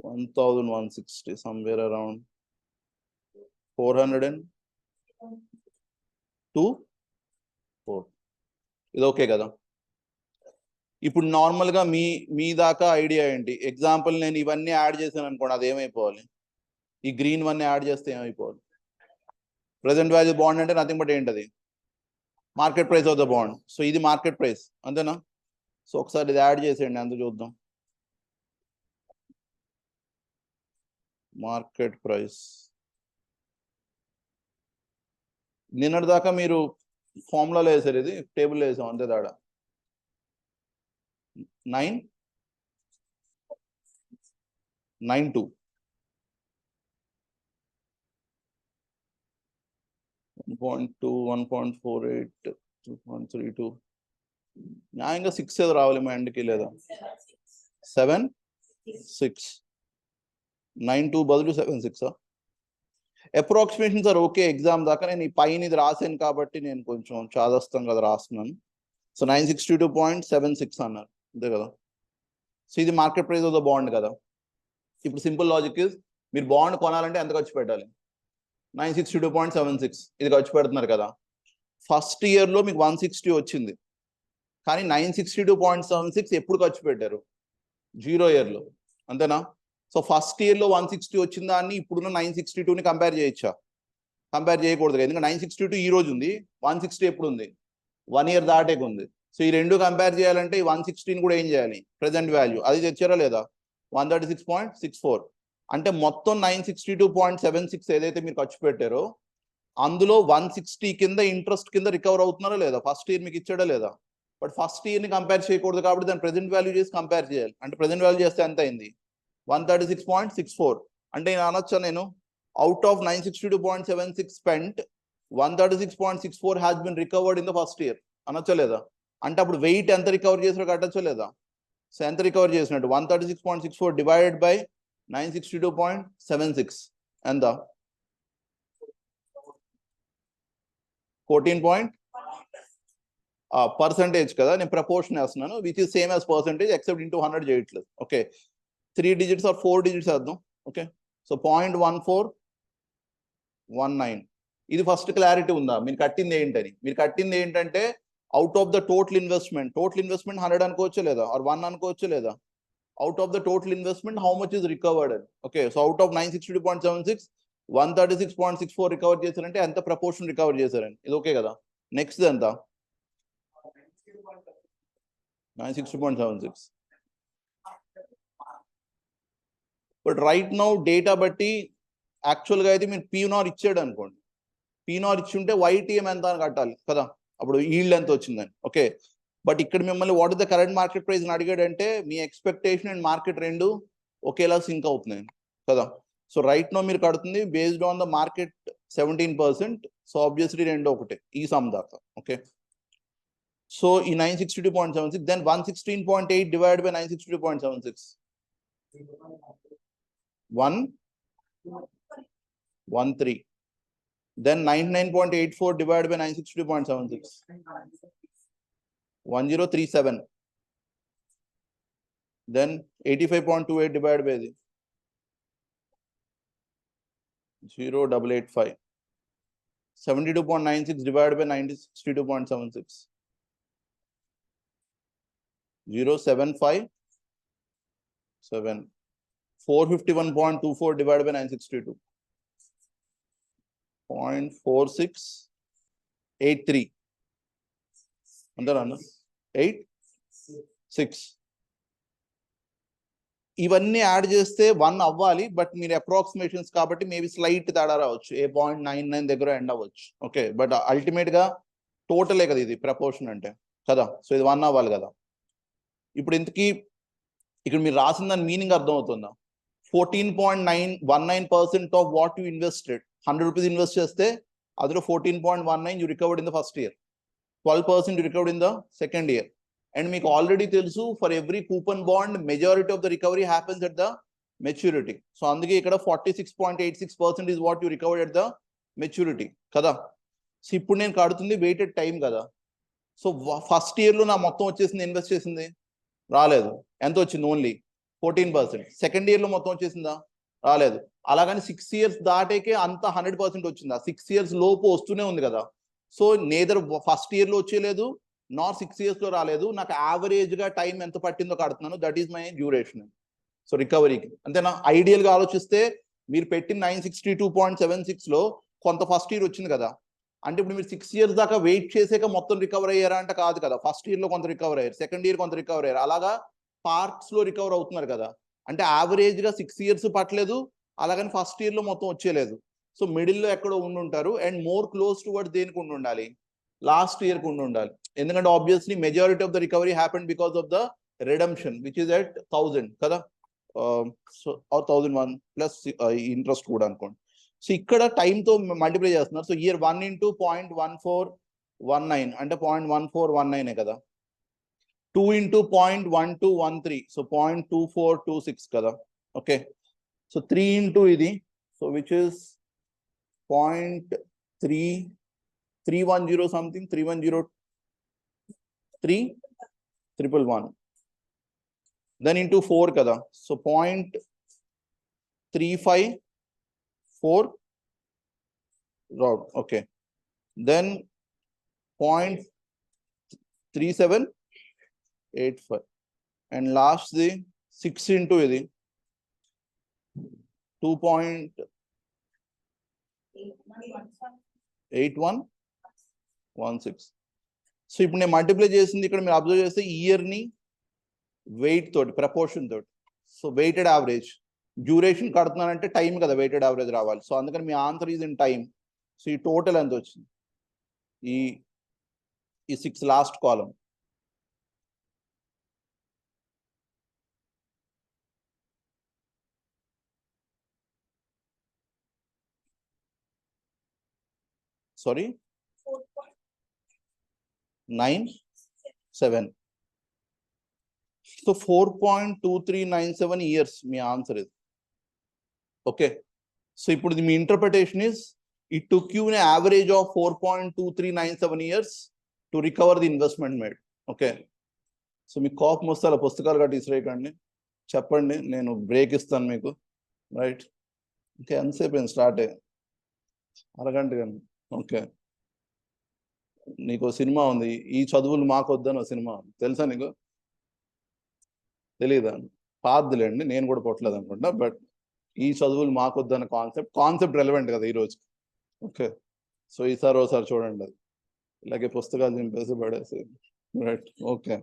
1160, somewhere around 402, 4. ఇది ఓకే కదా. ఇప్పుడు నార్మల్గా మీ దాకా ఐడియా ఏంటి? ఎగ్జాంపుల్ నేను ఇవన్నీ యాడ్ చేశాను అనుకోండి, అది ఏమైపోవాలి? ఈ గ్రీన్ వన్ యాడ్ చేస్తే ఏమైపోవాలి? ప్రెసెంట్ వాల్యూ బాండ్ అంటే నథింగ్ బట్ ఏంటది? Market price of the bond. So ఇది మార్కెట్ ప్రైస్, అంతేనా? సో ఒకసారి ఇది యాడ్ చేసేయండి, అంత చూద్దాం. మార్కెట్ ప్రైస్ నిన్నటి దాకా మీరు ఫార్ములాలో వేసారు, ఇది టేబుల్లో వేసాం, అంతే తేడా. 992, 1.2, 1.48, 2.32, న్యాయంగా 6 ఏదో రావాలి మా ఎండ్కి, లేదా 7, 6, 92 బదులు 7, 6. Approximations are okay. ఎగ్జామ్ దాకా నేను ఈ పైన ఇది రాసాను కాబట్టి నేను కొంచెం చాదస్తం కదా రాస్తున్నాను. సో 962.76 అన్నారు, అంతే కదా. సో ఇది market price of the bond కదా. ఇప్పుడు సింపుల్ లాజిక్ ఇస్, మీరు బాండ్ కొనాలంటే ఎంత ఖర్చు పెట్టాలి? 962.76 ఇది ఖర్చు పెడుతున్నారు కదా. ఫస్ట్ ఇయర్లో మీకు 160 వచ్చింది, కానీ 962.76 ఎప్పుడు ఖర్చు పెట్టారు? 0 ఇయర్లో, అంతేనా? సో ఫస్ట్ ఇయర్లో 160 వచ్చిన దాన్ని ఇప్పుడున్న 962ని కంపేర్ చేయొచ్చా? కంపేర్ చేయకూడదు, ఎందుకంటే 962 ఈ రోజు ఉంది, 160 ఎప్పుడు ఉంది? 1 ఇయర్ దాటేకి ఉంది. సో ఈ రెండు కంపేర్ చేయాలంటే ఈ 116 కూడా ఏం చేయాలి? ప్రెసెంట్ వాల్యూ అది తెచ్చారా లేదా? 136.64. అంటే మొత్తం 962.76 ఏదైతే మీరు ఖర్చు పెట్టారో అందులో 160 కింద ఇంట్రెస్ట్ కింద రికవర్ అవుతున్నారా లేదా? ఫస్ట్ ఇయర్ మీకు ఇచ్చాడా లేదా? బట్ ఫస్ట్ ఇయర్ని కంపేర్ చేయకూడదు కాబట్టి దాని ప్రెసెంట్ వాల్యూ చేసి కంపేర్ చేయాలి. అంటే ప్రెసెంట్ వాల్యూ చేస్తే ఎంత అయింది? 136.64. అంటే నేను అనొచ్చా, నేను out of 962.76 spent, 136.64 has been recovered in the first year అనొచ్చా లేదా? అంటే అప్పుడు వెయిట్ ఎంత రికవర్ చేసినా కట్టచ్చా లేదా? సో ఎంత రికవర్ చేసినట్టు? 136.64 డివైడెడ్ బై 962.76 ఎంత? 14 పర్సెంటేజ్ కదా. నేను ప్రపోర్షన్ వేస్తున్నాను, which is same as percentage except into 100 చేయట్లేదు. ఓకే, 3 digits ఆర్ 4 digits వేద్దాం. Okay, so 0.1419. ఇది ఫస్ట్ క్లారిటీ ఉందా? మీరు కట్టింది ఏంటని? మీరు కట్టింది ఏంటంటే out of the total investment 100 అనుకోవచ్చు లేదా, ఆర్ 1 అనుకోవచ్చు లేదా? Out of the total investment how much is recovered అని. Okay, so out of 962.76 136.64 recover చేశారంటే ఎంత ప్రపోర్షన్ రికవర్ చేశారని. ఇది ఓకే కదా. నెక్స్ట్ ఎంత? 960.76. బట్ రైట్ నౌ డేటా బట్టి యాక్చువల్గా అయితే మీరు పీనార్ ఇచ్చాడు అనుకోండి, పీనార్ ఇచ్చి ఉంటే వైటీఎం ఎంత అని కట్టాలి కదా, అప్పుడు ఈల్డ్ ఎంత వచ్చిందని. ఓకే, బట్ ఇక్కడ మిమ్మల్ని what is the current market price అని అడిగాడంటే మీ ఎక్స్పెక్టేషన్ అండ్ మార్కెట్ రెండు ఒకేలా సింక్ అవుతున్నాయి కదా. సో రైట్ నో మీరు కడుతుంది based on the market 17%. So obviously రెండు ఒకటే ఈ సమ్ దాకా. ఓకే, సో ఈ 962.76 then 116.8 divide by 962.76 113. Then 99.84 divided by 962.76 1037. Then 85.28 divided by 0885. 72.96 divided by 962.76 0757. 451.24 divided by 962 0.4683. Under 8 6 ఇవన్నీ యాడ్ చేస్తే 1 అవ్వాలి, బట్ మీరు అప్రాక్సిమేషన్స్ కాబట్టి మేబీ స్లైట్ తేడా రావచ్చు, 0.99 దగ్గర ఎండ్ అవ్వచ్చు. ఓకే, బట్ అల్టిమేట్ గా టోటలే కదా ఇది ప్రపోర్షన్ అంటే కదా, సో ఇది 1 అవ్వాలి కదా. ఇప్పుడు ఇంతకీ ఇక్కడ మీరు రాసిన దాని మీనింగ్ అర్థం అవుతుందా? 14.19% of what you invested, 100 rupees invest చేస్తే అందులో 14.19 you recovered in the first year, 12% you recovered in the second year. And మీకు ఆల్రెడీ తెలుసు for every coupon bond majority of the recovery happens at the maturity. So అందుకే ఇక్కడ 46.86% is what you recovered at the maturity కదా. So ఇప్పుడు నేను కడుతుంది weighted time కదా. So first year లో నా మొత్తం వచ్చేసింది, ఇన్వెస్ట్ చేసింది రాలేదు, ఎంత వచ్చింది ఓన్లీ 14%. సెకండ్ ఇయర్ లో మొత్తం వచ్చేసిందా, రాలేదు. అలాగని 6 years దాటేకే అంత 100% వచ్చిందా, 6 years లోపు వస్తూనే ఉంది కదా. సో నేదర్ ఫస్ట్ ఇయర్ లో వచ్చేలేదు నార్ 6 years లో రాలేదు, నాకు యావరేజ్ గా టైం ఎంత పట్టిందో కడుతున్నాను, that is my duration. So రికవరీకి అంతేనా. ఐడియల్ గా ఆలోచిస్తే మీరు పెట్టిన 962.76 లో కొంత ఫస్ట్ ఇయర్ వచ్చింది కదా, అంటే ఇప్పుడు మీరు 6 years దాకా వెయిట్ చేసాక మొత్తం రికవర్ అయ్యారా అంటే కాదు కదా. ఫస్ట్ ఇయర్ లో కొంత రికవర్ అయ్యారు, సెకండ్ ఇయర్ కొంత రికవర్ అయ్యారు, అలాగా పార్ట్స్ లో రికవర్ అవుతున్నారు కదా. అంటే యావరేజ్ గా 6 years పట్టలేదు, అలాగని ఫస్ట్ ఇయర్ లో మొత్తం వచ్చేలేదు. సో మిడిల్ లో ఎక్కడో ఉండుంటారు. అండ్ మోర్ క్లోజ్ టువర్డ్ దేనికి ఉండాలి, లాస్ట్ ఇయర్ కు ఉండాలి. ఎందుకంటే obviously majority of the recovery happened because of the redemption which is at 1000 కదా. సో 1001 ప్లస్ ఇంట్రెస్ట్ కూడా అనుకోండి. సో ఇక్కడ టైంతో మల్టిప్లై చేస్తున్నారు. సో ఇయర్ 1 into 0.1419 అంటే 0.1419 కదా. 2 into 0.1213 సో 0.2426 కదా. ఓకే, సో 3 into ఇది, so which is 0.310 something, 310311 then into 4 కదా. So 0.354 round. Okay, then 0.3785 and last the 6 into ఇది 2.8116. సో ఇప్పుడు నేను మల్టిప్లై చేసింది ఇక్కడ మీరు అబ్జర్వ్ చేస్తే ఇయర్ ని వెయిట్ తోటి ప్రపోర్షన్ తోటి. సో వెయిటెడ్ యావరేజ్, డ్యూరేషన్ కడుతున్నానంటే టైం కదా వెయిటెడ్ యావరేజ్ రావాలి. సో అందుకని మీ answer is in time. So ఈ టోటల్ ఎంత వచ్చింది, ఈ 6 లాస్ట్ కాలం. సారీ 97. సో 4.2397 years మీ ఆన్సర్ ఇది. ఓకే, సో ఇప్పుడు మీ interpretation is it took you an average of 4.2397 years to recover the investment made. Okay, so మీ కోపం వస్తే అలా పుస్తకాలు కట్టి ఇసిరేయకండి, చెప్పండి, నేను బ్రేక్ ఇస్తాను మీకు. రైట్, ఇంకా ఎంతసేపు అయింది స్టార్ట్ అయ్యి, అరగంట కానీ. ఓకే, నీకు సినిమా ఉంది, ఈ చదువులు మాకు వద్దని సినిమా తెలుసా నీకు, తెలియదా? పాద్దులేండి, నేను కూడా కొట్టలేదు అనుకుంటా, బట్ ఈ చదువులు మాకు వద్దన్న కాన్సెప్ట్ రెలవెంట్ కదా ఈ రోజు. ఓకే, సో ఈసారి ఒకసారి చూడండి, అది ఇలాగే పుస్తకాలు చింపేసి పడేసి. రైట్, ఓకే,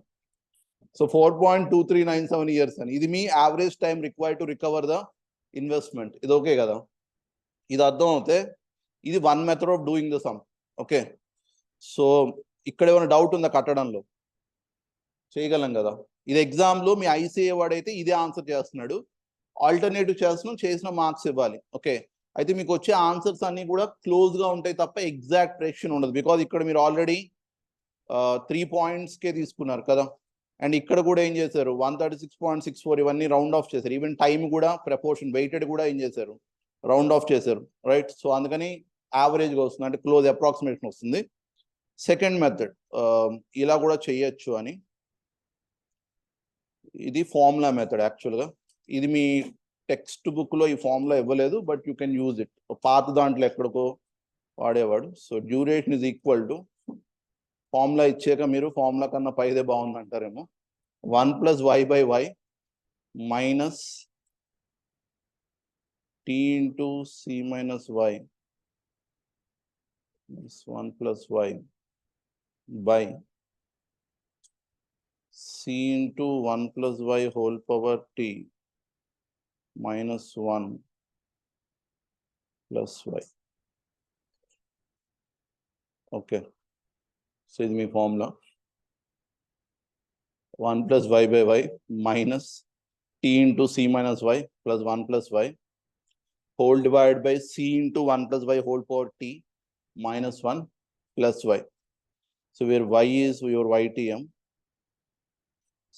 సో 4.2397 years అని, ఇది మీ average time required to recover the investment. ఇది ఓకే కదా, ఇది అర్థం అవుతే ఇది 1 method of doing the sum. Okay, so ఇక్కడ ఏమైనా డౌట్ ఉందా కట్టడంలో, చేయగలం కదా. ఇది ఎగ్జామ్ లో మీ ఐసీఏ వాడైతే ఇదే ఆన్సర్ చేస్తున్నాడు, ఆల్టర్నేటివ్ చేస్తున్నాం, చేసిన మార్క్స్ ఇవ్వాలి. ఓకే, అయితే మీకు వచ్చే ఆన్సర్స్ అన్ని కూడా క్లోజ్ గా ఉంటాయి తప్ప ఎగ్జాక్ట్ ప్రెడిక్షన్ ఉండదు, బికాజ్ ఇక్కడ మీరు ఆల్రెడీ 3 points కే తీసుకున్నారు కదా. అండ్ ఇక్కడ కూడా ఏం చేశారు, 136.64 ఇవన్నీ రౌండ్ ఆఫ్ చేశారు. ఈవెన్ టైం కూడా ప్రపోర్షన్ వెయిటెడ్ కూడా ఏం చేశారు, రౌండ్ ఆఫ్ చేశారు. రైట్, సో అందుకని యావరేజ్ గా వస్తుంది, అంటే క్లోజ్ అప్రాక్సిమేషన్ వస్తుంది. సెకండ్ మెథడ్ ఇలా కూడా చేయొచ్చు అని, ఇది ఫార్ములా మెథడ్. యాక్చువల్గా ఇది మీ టెక్స్ట్ బుక్ లో ఈ ఫార్ములా ఇవ్వలేదు, but you can use it. పాత దాంట్లో ఎక్కడికో వాడేవాడు. So duration is equal to, formula ఇచ్చాక మీరు ఫార్ములా కన్నా పైదే బాగుంది అంటారేమో, 1 + y/y minus t into c minus y, 1 + y by c into 1 + y whole power t minus 1 plus y. Okay. So ఇది మీ formula 1 plus y by y minus t into c minus y plus 1 plus y whole divided by c into 1 plus y whole power t minus 1 plus y. So where y is your YTM,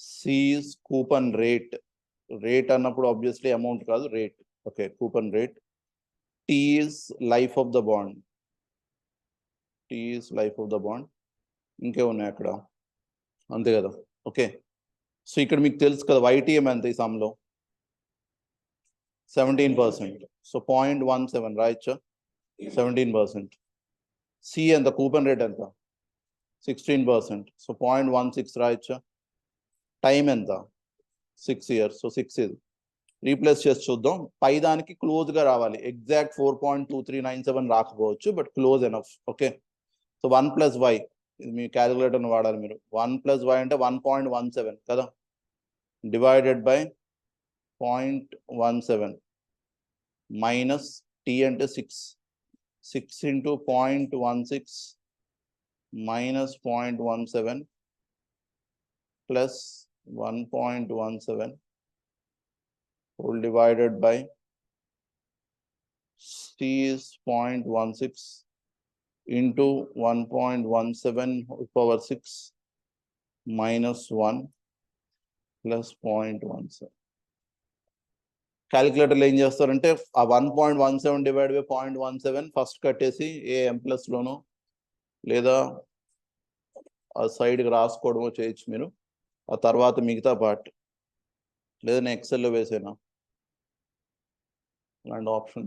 c is coupon rate. Rate అన్నప్పుడు obviously amount కాదు rate. Okay, coupon rate. T is life of the bond. T is life of the bond. ఇంకే ఉన్నాయి అక్కడ అంతే కదా. Okay, so ఇక్కడ మీకు తెలుసు కదా YTM ఎంత ఈ సమ్లో 17%. సో 0.17 రాయొచ్చా 17%. సి ఎంత కూపన్ రేట్ ఎంత 16%. సో 0.16 రాయొచ్చా. టైం ఎంత 6 years. సో 6 ఇది రీప్లేస్ చేసి చూద్దాం. పై దానికి క్లోజ్ గా రావాలి. ఎగ్జాక్ట్ 4.2397 రాకపోవచ్చు, but close enough. Okay, so 1 plus y ఇది మీ క్యాలిక్యులేటర్ని వాడాలి మీరు. 1 plus y అంటే 1.17 కదా, డివైడెడ్ బై 0.17 మైనస్ టీ అంటే 6. 6 into 0.16 minus 0.17 plus 1.17 whole divided by c is 0.16 into 1.17 whole power 6 minus 1 plus 0.17. క్యాలిక్యులేటర్లో ఏం చేస్తారంటే ఆ 1.17 డివైడ్ బై 0.17 ఫస్ట్ కట్టేసి ఏ M+ లోనో లేదా ఆ సైడ్కి రాసుకోవడమో చేయొచ్చు మీరు. ఆ తర్వాత మిగతా పార్ట్ లేదా నేను ఎక్సెల్లో వేసేనా అలాంటి ఆప్షన్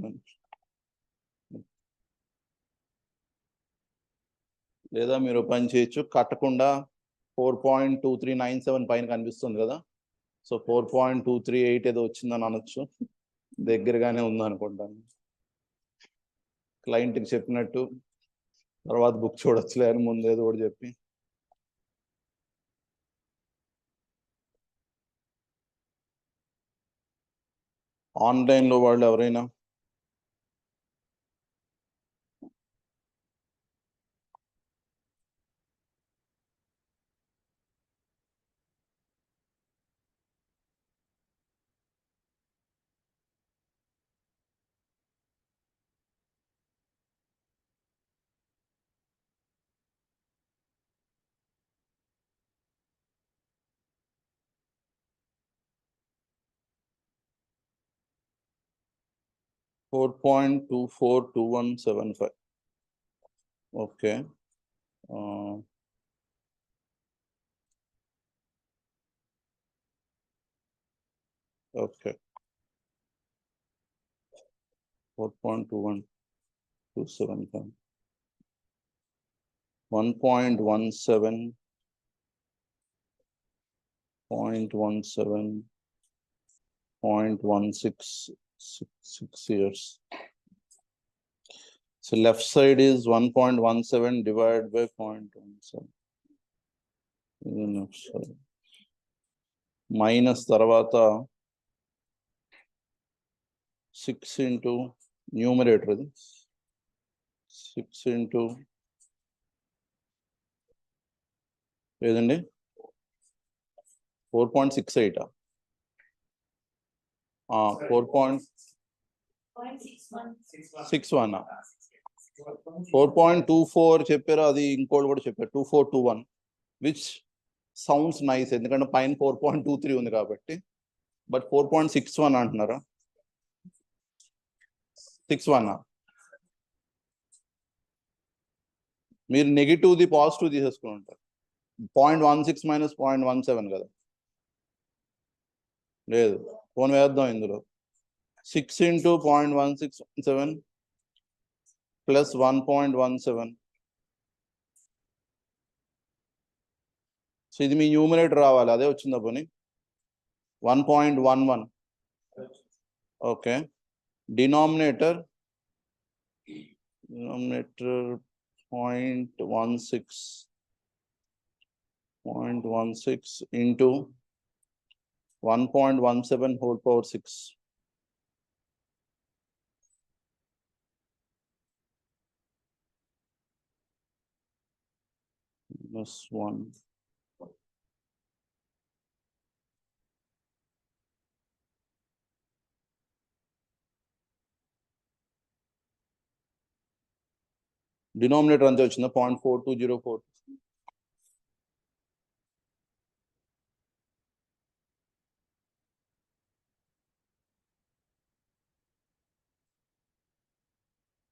లేదా మీరు పని చేయొచ్చు. కట్టకుండా 4.2397 పైన కనిపిస్తుంది కదా, సో 4.238 ఏదో వచ్చిందని అనొచ్చు. దగ్గరగానే ఉందనుకుంటాను. క్లయింట్కి చెప్పినట్టు తర్వాత బుక్ చూడొచ్చులే అని ముందు ఏదో కూడా చెప్పి. ఆన్లైన్లో వాళ్ళు ఎవరైనా $4.242175. Okay. Okay. 4.21275. 1.17. 0.16 6 years. So left side is 1.17 divided by 0.17. Left side. Minus tarvata 6 into numerator. 6 into ఏదండి 4.68. 4.61. 4.24 చెప్పారు, అది ఇంకోటి కూడా చెప్పారు 2421, విచ్ సౌండ్స్ నైస్ ఎందుకంటే పైన 4.23 ఉంది కాబట్టి. బట్ 4.61 అంటున్నారా 61? మీరు నెగిటివ్ది పాజిటివ్ తీసేసుకుని ఉంటారు. 0.16 మైనస్ 0.17 కదా, లేదు ఫోన్ వేద్దాం ఇందులో. 6 into 0.1617 plus 1.17. సో ఇది మీ న్యూమరేటర్ రావాలి, అదే వచ్చిందా పోనీ 1.11. Okay, denominator 0.16 into 1.17 whole power 6 +1. Denominator అంతే వచ్చిందా 0.4204.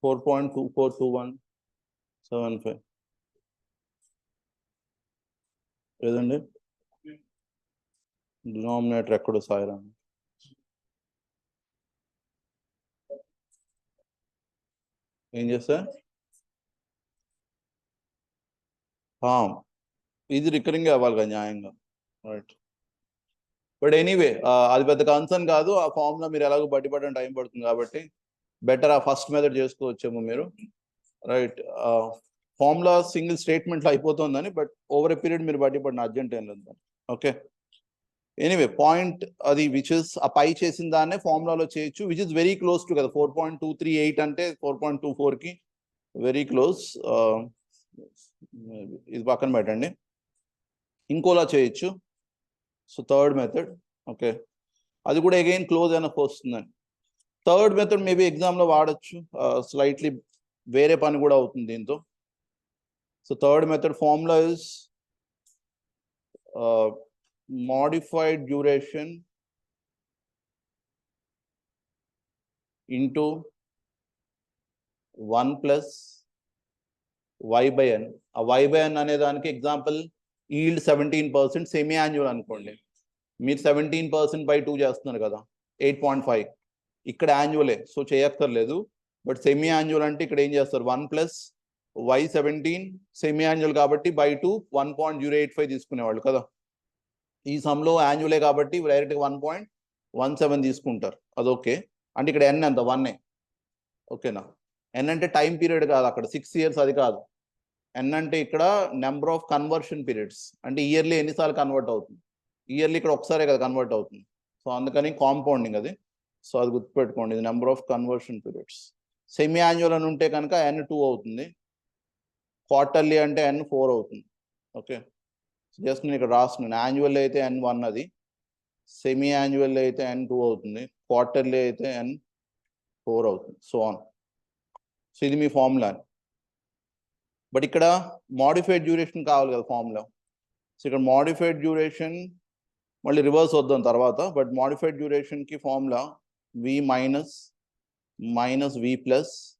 $4.242175 ఏదండి డినామినేటర్ ఎక్కడో సాయిరా ఏం చేస్తా ఇది రికరింగ్ అవ్వాలి కదా న్యాయంగా రైట్ బట్ ఎనీవే అది పెద్ద కన్సర్న్ కాదు ఆ ఫామ్లో మీరు ఎలాగో బట్టి పడడం టైం పడుతుంది కాబట్టి బెటర్ ఆ ఫస్ట్ మెథడ్ చేసుకోవచ్చేమో మీరు రైట్ ఫామ్లో సింగిల్ స్టేట్మెంట్లో అయిపోతుందని బట్ ఓవర్ ఎ పీరియడ్ మీరు బట్టి పడిన అర్జెంట్ ఏం లేదు ఓకే ఎనీవే పాయింట్ అది విచ్ ఇస్ ఆ పై చేసిన దాన్నే ఫార్ములాలో చేయొచ్చు which is very close to కదా 4.238 అంటే 4.24కి వెరీ క్లోజ్ ఇది పక్కన పెట్టండి ఇంకోలా చేయొచ్చు సో థర్డ్ మెథడ్ ఓకే అది కూడా అగైన్ క్లోజ్ అయినా వస్తుందండి థర్డ్ మెథడ్ మేబీ ఎగ్జామ్లో వాడచ్చు స్లైట్లీ వేరే పని కూడా అవుతుంది దీంతో so third method formula is modified duration into 1 plus y by n. ఆ y by n అనే దానికి ఎగ్జాంపుల్ ఈల్డ్ 17% సెమీ యాన్యువల్ అనుకోండి మీరు 17% by 2 చేస్తున్నారు కదా 8.5 ఇక్కడ యాన్యువలే సో చేయక్కర్లేదు బట్ సెమీ యాన్యువల్ అంటే ఇక్కడ ఏం చేస్తారు 1 plus y17 సెమీ యాన్యువల్ కాబట్టి by 2 1.085 తీసుకునేవాళ్ళు కదా ఈ సమ్లో యాన్యువలే కాబట్టి డైరెక్ట్గా 1.17 తీసుకుంటారు అది ఓకే అంటే ఇక్కడ ఎన్ ఎంత 1 ఓకేనా ఎన్ అంటే టైం పీరియడ్ కాదు అక్కడ 6 years అది కాదు ఎన్ అంటే ఇక్కడ నెంబర్ ఆఫ్ కన్వర్షన్ పీరియడ్స్ అంటే ఇయర్లీ ఎన్నిసార్లు కన్వర్ట్ అవుతుంది ఇయర్లీ ఇక్కడ ఒకసారే కదా కన్వర్ట్ అవుతుంది సో అందుకని కాంపౌండింగ్ అది సో అది గుర్తుపెట్టుకోండి ఇది number of conversion periods semi annual అని ఉంటే కనుక ఎన్ 2 అవుతుంది క్వార్టర్లీ అంటే ఎన్ 4 అవుతుంది ఓకే జస్ట్ నేను ఇక్కడ రాస్తున్నాను యాన్యువల్ అయితే N1 అది సెమీ యాన్యువల్ అయితే N2 అవుతుంది క్వార్టర్లీ అయితే N4 అవుతుంది సో ఆన్ సో ఇది మీ ఫార్ములా బట్ ఇక్కడ మోడిఫైడ్ డ్యూరేషన్ కావాలి కదా ఫార్ములా సో ఇక్కడ మోడిఫైడ్ డ్యూరేషన్ మళ్ళీ రివర్స్ వద్దాం తర్వాత బట్ మోడిఫైడ్ డ్యూరేషన్కి formula V minus V plus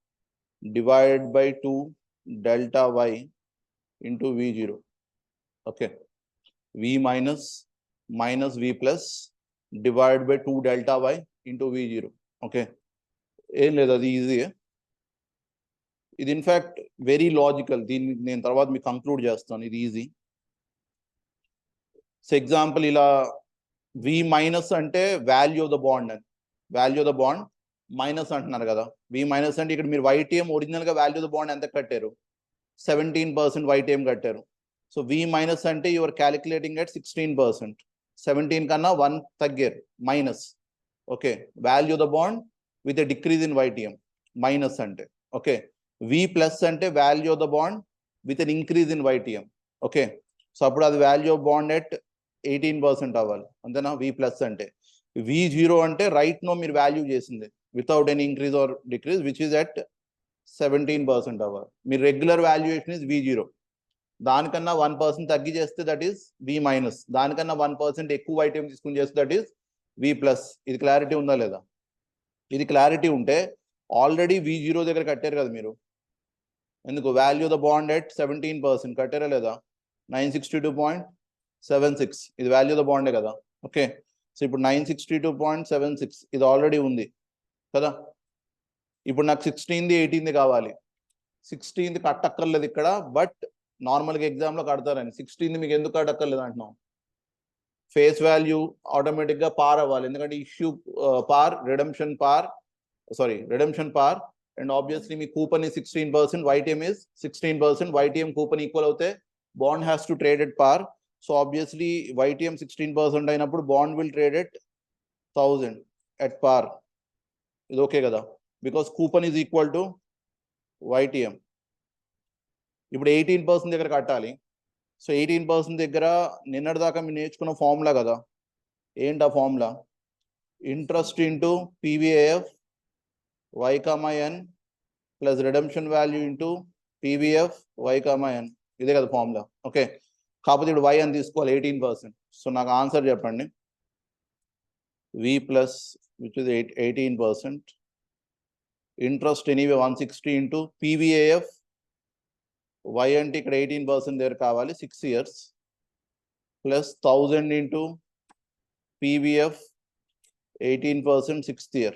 divided by 2 delta y into V0 okay V minus V plus divided by 2 delta y into V0 okay ఏం లేదు అది ఈజీ ఇది in fact very logical దీన్ని నేను తర్వాత మీకు కంక్లూడ్ చేస్తాను ఇది ఈజీ సో ఎగ్జాంపుల్ ఇలా V మైనస్ అంటే వాల్యూ ఆఫ్ ద బాండ్ అని value of the bond minus అంటున్నారు కదా V మైనస్ అంటే ఇక్కడ మీరు YTM ఒరిజినల్గా వాల్యూ ఆఫ్ ద బాండ్ ఎంత కట్టారు 17% YTM కట్టారు సో V మైనస్ అంటే యువర్ క్యాలిక్యులేటింగ్ ఎట్ 16%. 17 కన్నా 1 తగ్గారు minus okay value the bond with a decrease in YTM minus అంటే ఓకే V ప్లస్ అంటే value the bond with an increase in YTM okay so అప్పుడు అది value of bond at 18% అవ్వాలి అంతేనా V plus అంటే V0 అంటే right no మీరు value చేసింది without any increase or decrease which is at 17% అవ్వాలి మీ రెగ్యులర్ వాల్యుయేషన్ ఇస్ V0 దానికన్నా 1% తగ్గి చేస్తే దట్ ఈస్ V మైనస్ దానికన్నా 1% ఎక్కువ ఐటమ్ తీసుకుని చేస్తే దట్ ఈస్ V ప్లస్ ఇది క్లారిటీ ఉందా లేదా ఇది క్లారిటీ ఉంటే ఆల్రెడీ V0 దగ్గర కట్టారు కదా మీరు ఎందుకు వాల్యూ ద బాండ్ ఎట్ 17% కట్టారా లేదా 962.76 ఇది వాల్యూ ద బాండే కదా ఓకే సో ఇప్పుడు 962.76 ఇది ఆల్రెడీ ఉంది కదా ఇప్పుడు నాకు 16ది 18ది కావాలి 16ది కట్టక్కర్లేదు ఇక్కడ బట్ నార్మల్గా ఎగ్జామ్లో కడతారని 16ది మీకు ఎందుకు కట్టక్కర్లేదు అంటున్నాం ఫేస్ వాల్యూ ఆటోమేటిక్గా పార్ అవ్వాలి ఎందుకంటే issue par redemption par and obviously మీ coupon is 16%, YTM is 16%, YTM coupon equal అవుతే bond has to trade at par so obviously YTM 16% అయినప్పుడు bond will trade at 1000 at par ఇది ఓకే కదా because coupon is equal to YTM ఇప్పుడు 18% దగ్గర కట్టాలి so 18% దగ్గర నిన్నటి దాకా మీరు నేర్చుకున్న ఫార్ములా కదా, ఏంటి ఆ formula? Interest into PVAF y comma n plus redemption value into PVF y comma n, ఇదే కదా ఫార్ములా. ఓకే, కాకపోతే ఇప్పుడు వై అని తీసుకోవాలి 18%. సో నాకు ఆన్సర్ చెప్పండి. V plus which is 18%, interest anyway 160 into PVAF y అంటే ఇక్కడ 18% దగ్గర కావాలి 6 years plus 1000 into PVF 18% 6th year.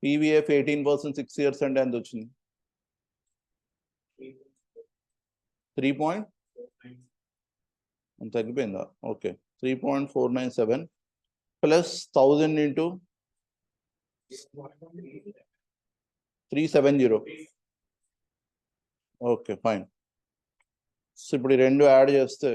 PVF 18% 6 years అంటే ఎంత వచ్చింది? 3. తగ్గిపోయిందా? Okay, 3.497 plus 1000 into 370. Okay fine. So ఇప్పుడు ఈ రెండు యాడ్ చేస్తే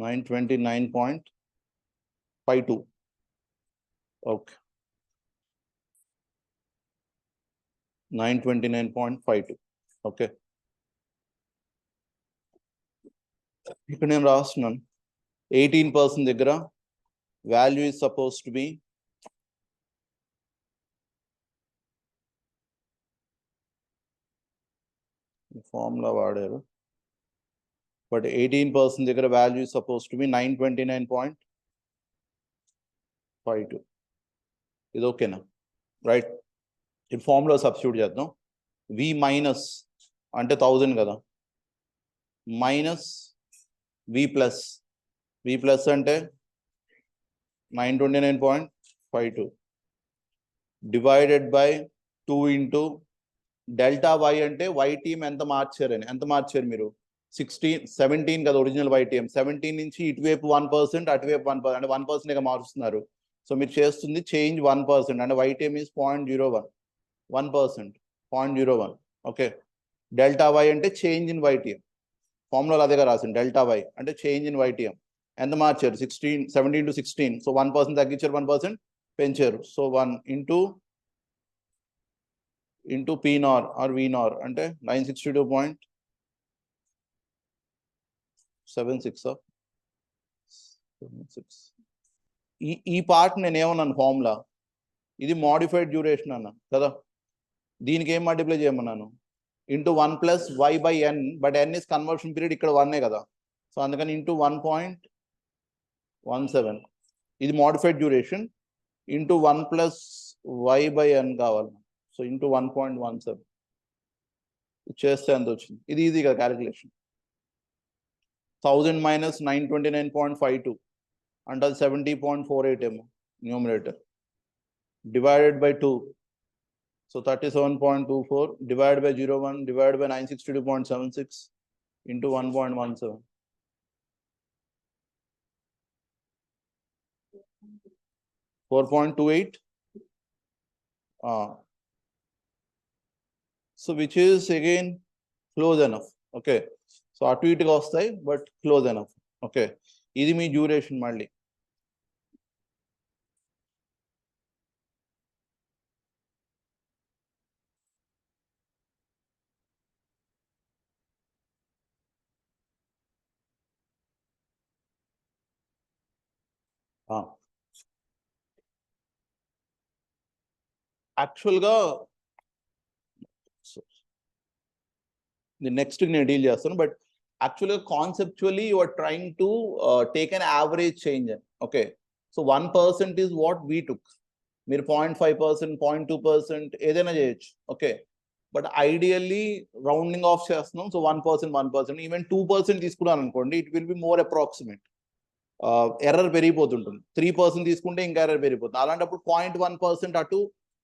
$929.52. ఓకే, 929.52. ఓకే, ఇక్కడ నేను రాస్తున్నాను 18% దగ్గర value is suppose to B formula వాడారు, బట్ 18% దగ్గర value is suppose to B 929.52. ఇది ఓకేనా? రైట్, ఈ ఫార్ములా సబ్స్టిట్యూట్ చేద్దాం. వి మైనస్ అంటే 1000 కదా, మైనస్ వి ప్లస్, వి ప్లస్ అంటే 929.52 divided by 2 into delta Y అంటే వైటీఎం ఎంత మార్చారని. ఎంత మార్చారు మీరు? 17 కదా ఒరిజినల్ వైటీఎం. 17 నుంచి ఇటువైపు 1%, అటువైపు 1%, అంటే 1% మారుస్తున్నారు. సో మీరు చేస్తుంది చేంజ్ 1%, అంటే YTM is 0.01, 1%, 0.01. Okay, delta Y అంటే చేంజ్ ఇన్ వైటీఎం. ఫార్ములాలో అదేగా రాసింది, డెల్టా వై అంటే చేంజ్ ఇన్ వైటీఎం. ఎంత మార్చారు? 17 to 16. సో 1% తగ్గించారు, 1% పెంచారు. So 1 into P Nar are వి నార్ అంటే 962.76. ఈ పార్ట్ నేను ఏమన్నాను ఫార్ములా? ఇది మోడిఫైడ్ డ్యూరేషన్ అన్నా కదా, దీనికి ఏం మల్టిప్లై చేయమన్నాను? Into 1 plus y by n, but n is conversion period ఇక్కడ 1 కదా, సో అందుకని ఇంటూ 1.17. ఇది modified duration into 1 plus y by n కావాలి, సో ఇంటూ 1.17 చేస్తే ఎంత వచ్చింది? ఇది ఈజీ కదా క్యాలిక్యులేషన్. 1000 మైనస్ 929.52 అంటే అది 70.48 ఏమో numerator, divided by 2, so 37.24 divided by 01 divided by 962.76 into 1.17. 4.28. So which is again close enough. Okay, so అటు ఇటుగా వస్తాయి బట్ క్లోజ్ ఎనఫ్. ఓకే, ఇది మీ డ్యూరేషన్. మళ్ళీ యాక్చువల్గా నెక్స్ట్ నేను డీల్ చేస్తాను, బట్ యాక్చువల్గా conceptually you are trying to take an average change. Okay, so 1% is what we took. మీరు 0.5%, 0.2% ఏదైనా చేయొచ్చు. Okay, but ideally rounding off చేస్తున్నాం. సో 1%, ఈవెన్ 2% తీసుకున్నాను అనుకోండి, it will be more approximate. Error పెరిగిపోతుంటుంది. 3% తీసుకుంటే ఇంకా ఎర్రర్ పెరిగిపోతుంది. అలాంటప్పుడు 0.1% అటు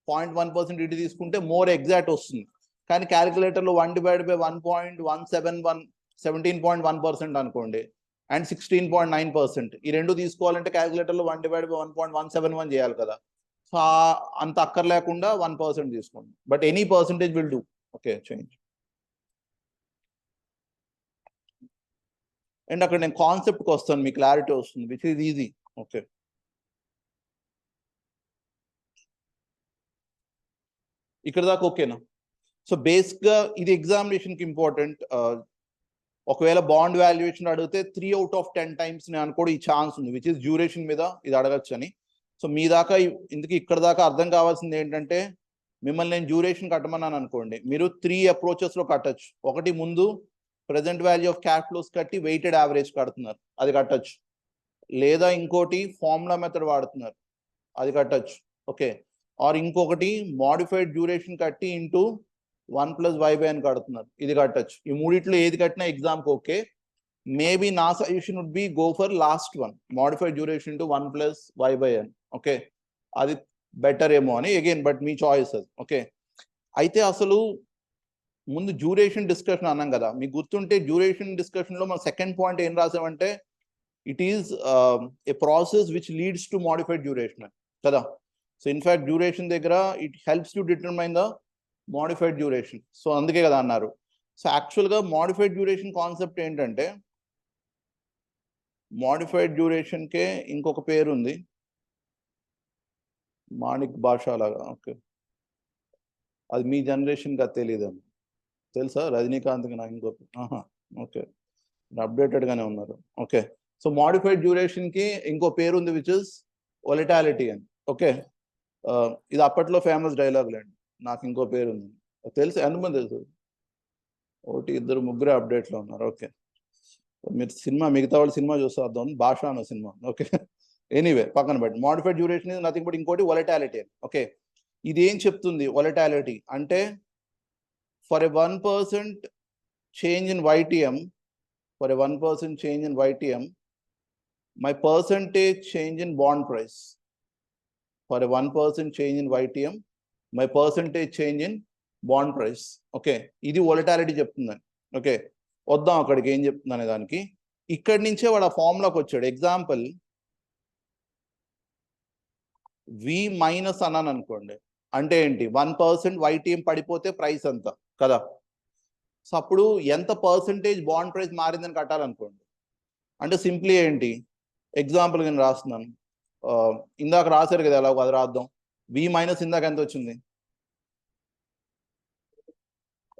0.1% ఇటు తీసుకుంటే మోర్ ఎగ్జాక్ట్ వస్తుంది. కానీ క్యాలిక్యులేటర్లో 1 divided by 1.171 17.1% అనుకోండి అండ్ 16.9%, ఈ రెండు తీసుకోవాలంటే క్యాలిక్యులేటర్లో 1 divided by 1.171 చేయాలి కదా. సో అంత అక్కర్లేకుండా 1% తీసుకోండి, but any percentage will do. Okay, change. And అక్కడ నేను కాన్సెప్ట్కి వస్తాను, మీకు క్లారిటీ వస్తుంది, విచ్ ఈజ్ ఈజీ. ఓకే, ఇక్కడ దాకా ఓకేనా? సో బేసిక్గా ఇది ఎగ్జామినేషన్కి ఇంపార్టెంట్. ఒకవేళ బాండ్ వాల్యుయేషన్ అడిగితే 3 out of 10 times నేను అనుకోవడం ఈ ఛాన్స్ ఉంది, విచ్ ఇస్ డ్యూరేషన్ మీద ఇది అడగచ్చు అని. సో మీ దాకా ఇందుకు ఇక్కడ దాకా అర్థం కావాల్సింది ఏంటంటే, మిమ్మల్ని నేను డ్యూరేషన్ కట్టమన్నాను అనుకోండి, మీరు 3 approachesలో కట్టచ్చు. ఒకటి, ముందు present value of cash flows కట్టి వెయిటెడ్ యావరేజ్ కడుతున్నారు, అది కట్టచ్చు. లేదా ఇంకోటి ఫార్ములా మెథడ్ వాడుతున్నారు, అది కట్టచ్చు. ఓకే, ఆర్ ఇంకొకటి మోడిఫైడ్ డ్యూరేషన్ కట్టి ఇంటూ 1+y/n అని కడుతున్నారు, ఇది కట్టచ్చు. ఈ మూడిట్లో ఏది కట్టినా ఎగ్జామ్కి ఓకే. మేబీ నా suggestion would be go for last one, modified duration into 1+y/n. Okay, అది బెటర్ ఏమో అని, అగైన్ బట్ మీ చాయిస్ అది. ఓకే, అయితే అసలు ముందు డ్యూరేషన్ డిస్కషన్ అన్నాం కదా, మీకు గుర్తుంటే డ్యూరేషన్ డిస్కషన్లో మన సెకండ్ పాయింట్ ఏం రాసామంటే, it is a process which leads to modified duration కదా. సో ఇన్ఫాక్ట్ డ్యూరేషన్ దగ్గర it helps to determine the modified duration. So అందుకే కదా అన్నారు. సో యాక్చువల్గా మోడిఫైడ్ డ్యూరేషన్ కాన్సెప్ట్ ఏంటంటే, మోడిఫైడ్ డ్యూరేషన్కే ఇంకొక పేరు ఉంది, మాణిక్ భాష లాగా. ఓకే, అది మీ జనరేషన్కి అది తెలియదు, తెలుసా? రజనీకాంత్కి నాకు ఇంకో ఓకే, అప్డేటెడ్గానే ఉన్నారు. ఓకే, సో మోడిఫైడ్ డ్యూరేషన్కి ఇంకో పేరు ఉంది, విచ్ ఇస్ వొలటాలిటీ అని. ఓకే, ఇది అప్పట్లో ఫేమస్ డైలాగ్ లేండి, నాకు ఇంకో పేరు ఉంది, తెలుసు. ఎంతమంది తెలుసు? ఒకటి, ఇద్దరు, ముగ్గురే అప్డేట్లో ఉన్నారు. ఓకే, మీరు సినిమా, మిగతా వాళ్ళు సినిమా చూస్తే అర్థం, భాష అన్న సినిమా. ఓకే, ఎనీవే పక్కన పెట్టి, modified duration is nothing but ఇంకోటి వొలటాలిటీ అని. ఓకే, ఇది ఏం చెప్తుంది? వొలటాలిటీ అంటే for a 1% change in YTM, for a 1% change in YTM, my percentage change in bond price. For a 1% change in YTM, my percentage change in bond price. Okay, ఇది volatility చెప్తుందని. Okay, వద్దాం అక్కడికి ఏం చెప్తుందనే దానికి. ఇక్కడి నుంచే వాడు ఆ ఫార్ములాకి వచ్చాడు. ఎగ్జాంపుల్ V- అన్నాను అనుకోండి, అంటే ఏంటి? 1% YTM పడిపోతే ప్రైస్ అంత కదా. సో అప్పుడు ఎంత పర్సంటేజ్ బాండ్ ప్రైస్ మారిందని కట్టాలనుకోండి. అంటే సింప్లీ ఏంటి, ఎగ్జాంపుల్ నేను రాస్తున్నాను, ఇందాక రాశారు కదా, ఎలాగో అది రాద్దాం. V- ఇందాక ఎంత వచ్చింది?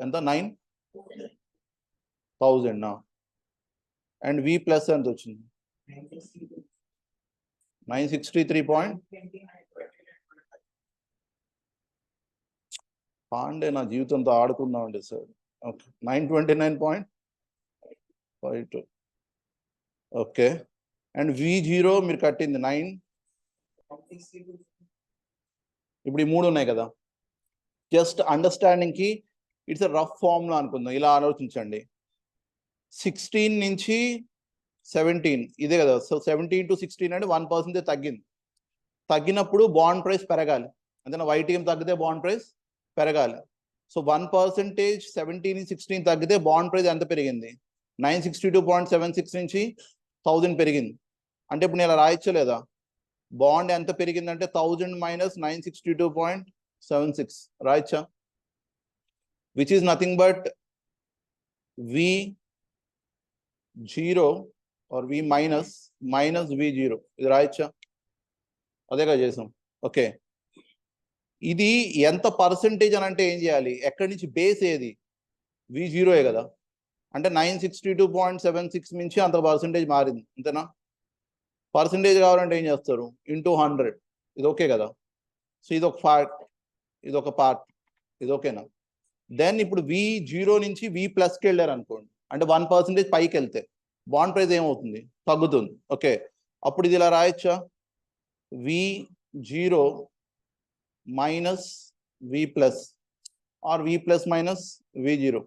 ఎంత? 9,000. అండ్ V+ ఎంత వచ్చింది? 963. పాండే నా జీవితంతో ఆడుకుందామండి sir. Okay, 929.52. Okay, and V0 మీరు కట్టింది 9. ఇప్పుడు ఈ మూడు ఉన్నాయి కదా, జస్ట్ అండర్స్టాండింగ్కి ఇట్స్ ఎ రఫ్ ఫార్ములా అనుకుందాం. ఇలా ఆలోచించండి, 16 నుంచి 17 ఇదే కదా. సో 17 to 16 అంటే 1% తగ్గింది. తగ్గినప్పుడు బాండ్ ప్రైస్ పెరగాలి, అంతేనా? YTM తగ్గితే బాండ్ ప్రైస్ పెరగాలి. సో 1% 17-16 తగ్గితే బాండ్ ప్రైస్ ఎంత పెరిగింది? 962.76 నుంచి 1000 పెరిగింది. అంటే ఇప్పుడు నేను ఇలా రాయచ్చలేదా? బాండ్ ఎంత పెరిగిందంటే 1000 - 962.76 రాయచ్చా? Which is nothing but V0 or V- V0, ఇది రాయచ్చా? అదేగా చేసాం. ఓకే, ఇది ఎంత పర్సంటేజ్ అని అంటే ఏం చేయాలి? ఎక్కడి నుంచి బేస్ ఏది? V0 కదా. అంటే 962.76 నుంచి అంత పర్సంటేజ్ మారింది, అంతేనా? పర్సంటేజ్ కావాలంటే ఏం చేస్తారు? ఇంటూ 100. ఇది ఓకే కదా. సో ఇది ఒక పార్ట్, ఇది ఒక పార్ట్, ఇది ఓకేనా? దెన్ ఇప్పుడు V0 నుంచి V+కి వెళ్ళారు అనుకోండి, అంటే 1% పైకి వెళ్తే బాండ్ ప్రైస్ ఏమవుతుంది? తగ్గుతుంది. ఓకే, అప్పుడు ఇది ఇలా రాయొచ్చా? V0 - V+ are V+ - V0,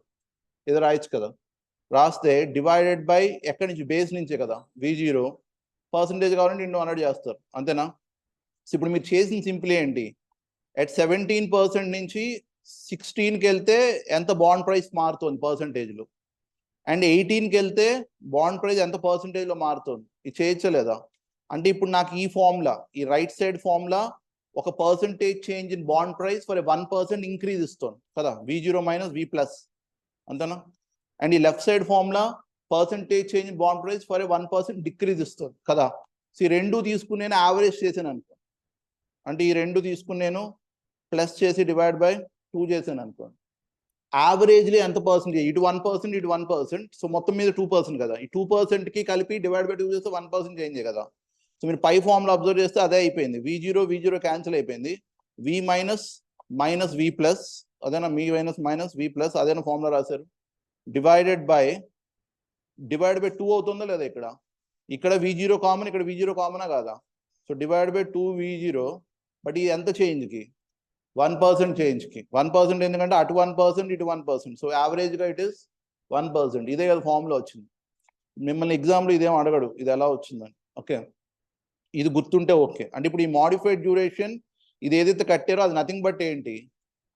ఇది రాయొచ్చు కదా. రాస్తే డివైడెడ్ బై ఎక్కడి నుంచి? బేస్ నుంచే కదా. V0 పర్సంటేజ్ కావాలంటే ఇంటూ 100 చేస్తారు, అంతేనా? సో ఇప్పుడు మీరు చేసిన సింపుల్ ఏంటి, అట్ 17% నుంచి 16కి వెళ్తే ఎంత బాండ్ ప్రైస్ మారుతుంది పర్సంటేజ్లో, అండ్ 18కి వెళ్తే బాండ్ ప్రైస్ ఎంత పర్సంటేజ్లో మారుతుంది? ఇది చేయొచ్చలేదా? అంటే ఇప్పుడు నాకు ఈ ఫార్ములా, ఈ రైట్ సైడ్ ఫార్ములా ఒక percentage change in bond price for 1% increase ఇస్తుంది కదా, V0 మైనస్ V ప్లస్ అంతేనా. అండ్ ఈ left side formula percentage change in bond price for 1% decrease ఇస్తుంది కదా. సో ఈ రెండు తీసుకుని నేను యావరేజ్ చేశాను అనుకో, అంటే ఈ రెండు తీసుకుని నేను ప్లస్ చేసి డివైడ్ బై 2 చేశాను అనుకో, యావరేజ్లీ ఎంత పర్సెంటేజ్, ఇటు 1% ఇటు 1%, సో మొత్తం మీద 2% కదా. ఈ 2%కి కలిపి డివైడ్ బై 2 చేస్తే 1% చేంజ్ కదా. సో మీరు పై ఫార్ములా అబ్జర్వ్ చేస్తే అదే అయిపోయింది. V0 క్యాన్సిల్ అయిపోయింది, V minus minus V plus, అదేనా మీ మైనస్ మైనస్ V ప్లస్, అదేనా ఫార్ములా రాశారు, డివైడ్ బై 2 అవుతుందా లేదా. ఇక్కడ V0 కామన్, ఇక్కడ V0 కామనా కాదా. So divide by 2 V0, but ఇది ఎంత చేంజ్కి, 1% చేంజ్కి. 1% ఎందుకంటే అటు 1% ఇటు 1%, సో యావరేజ్గా ఇట్ ఈస్ 1%. ఇదే కదా ఫార్ములా వచ్చింది. మిమ్మల్ని ఎగ్జామ్లో ఇదేం అడగడు ఇది ఎలా వచ్చిందని. ఓకే, ఇది గుర్తుంటే ఓకే. అంటే ఇప్పుడు ఈ మాడిఫైడ్ డ్యూరేషన్ ఇది ఏదైతే కట్టారో అది నథింగ్ బట్ ఏంటి,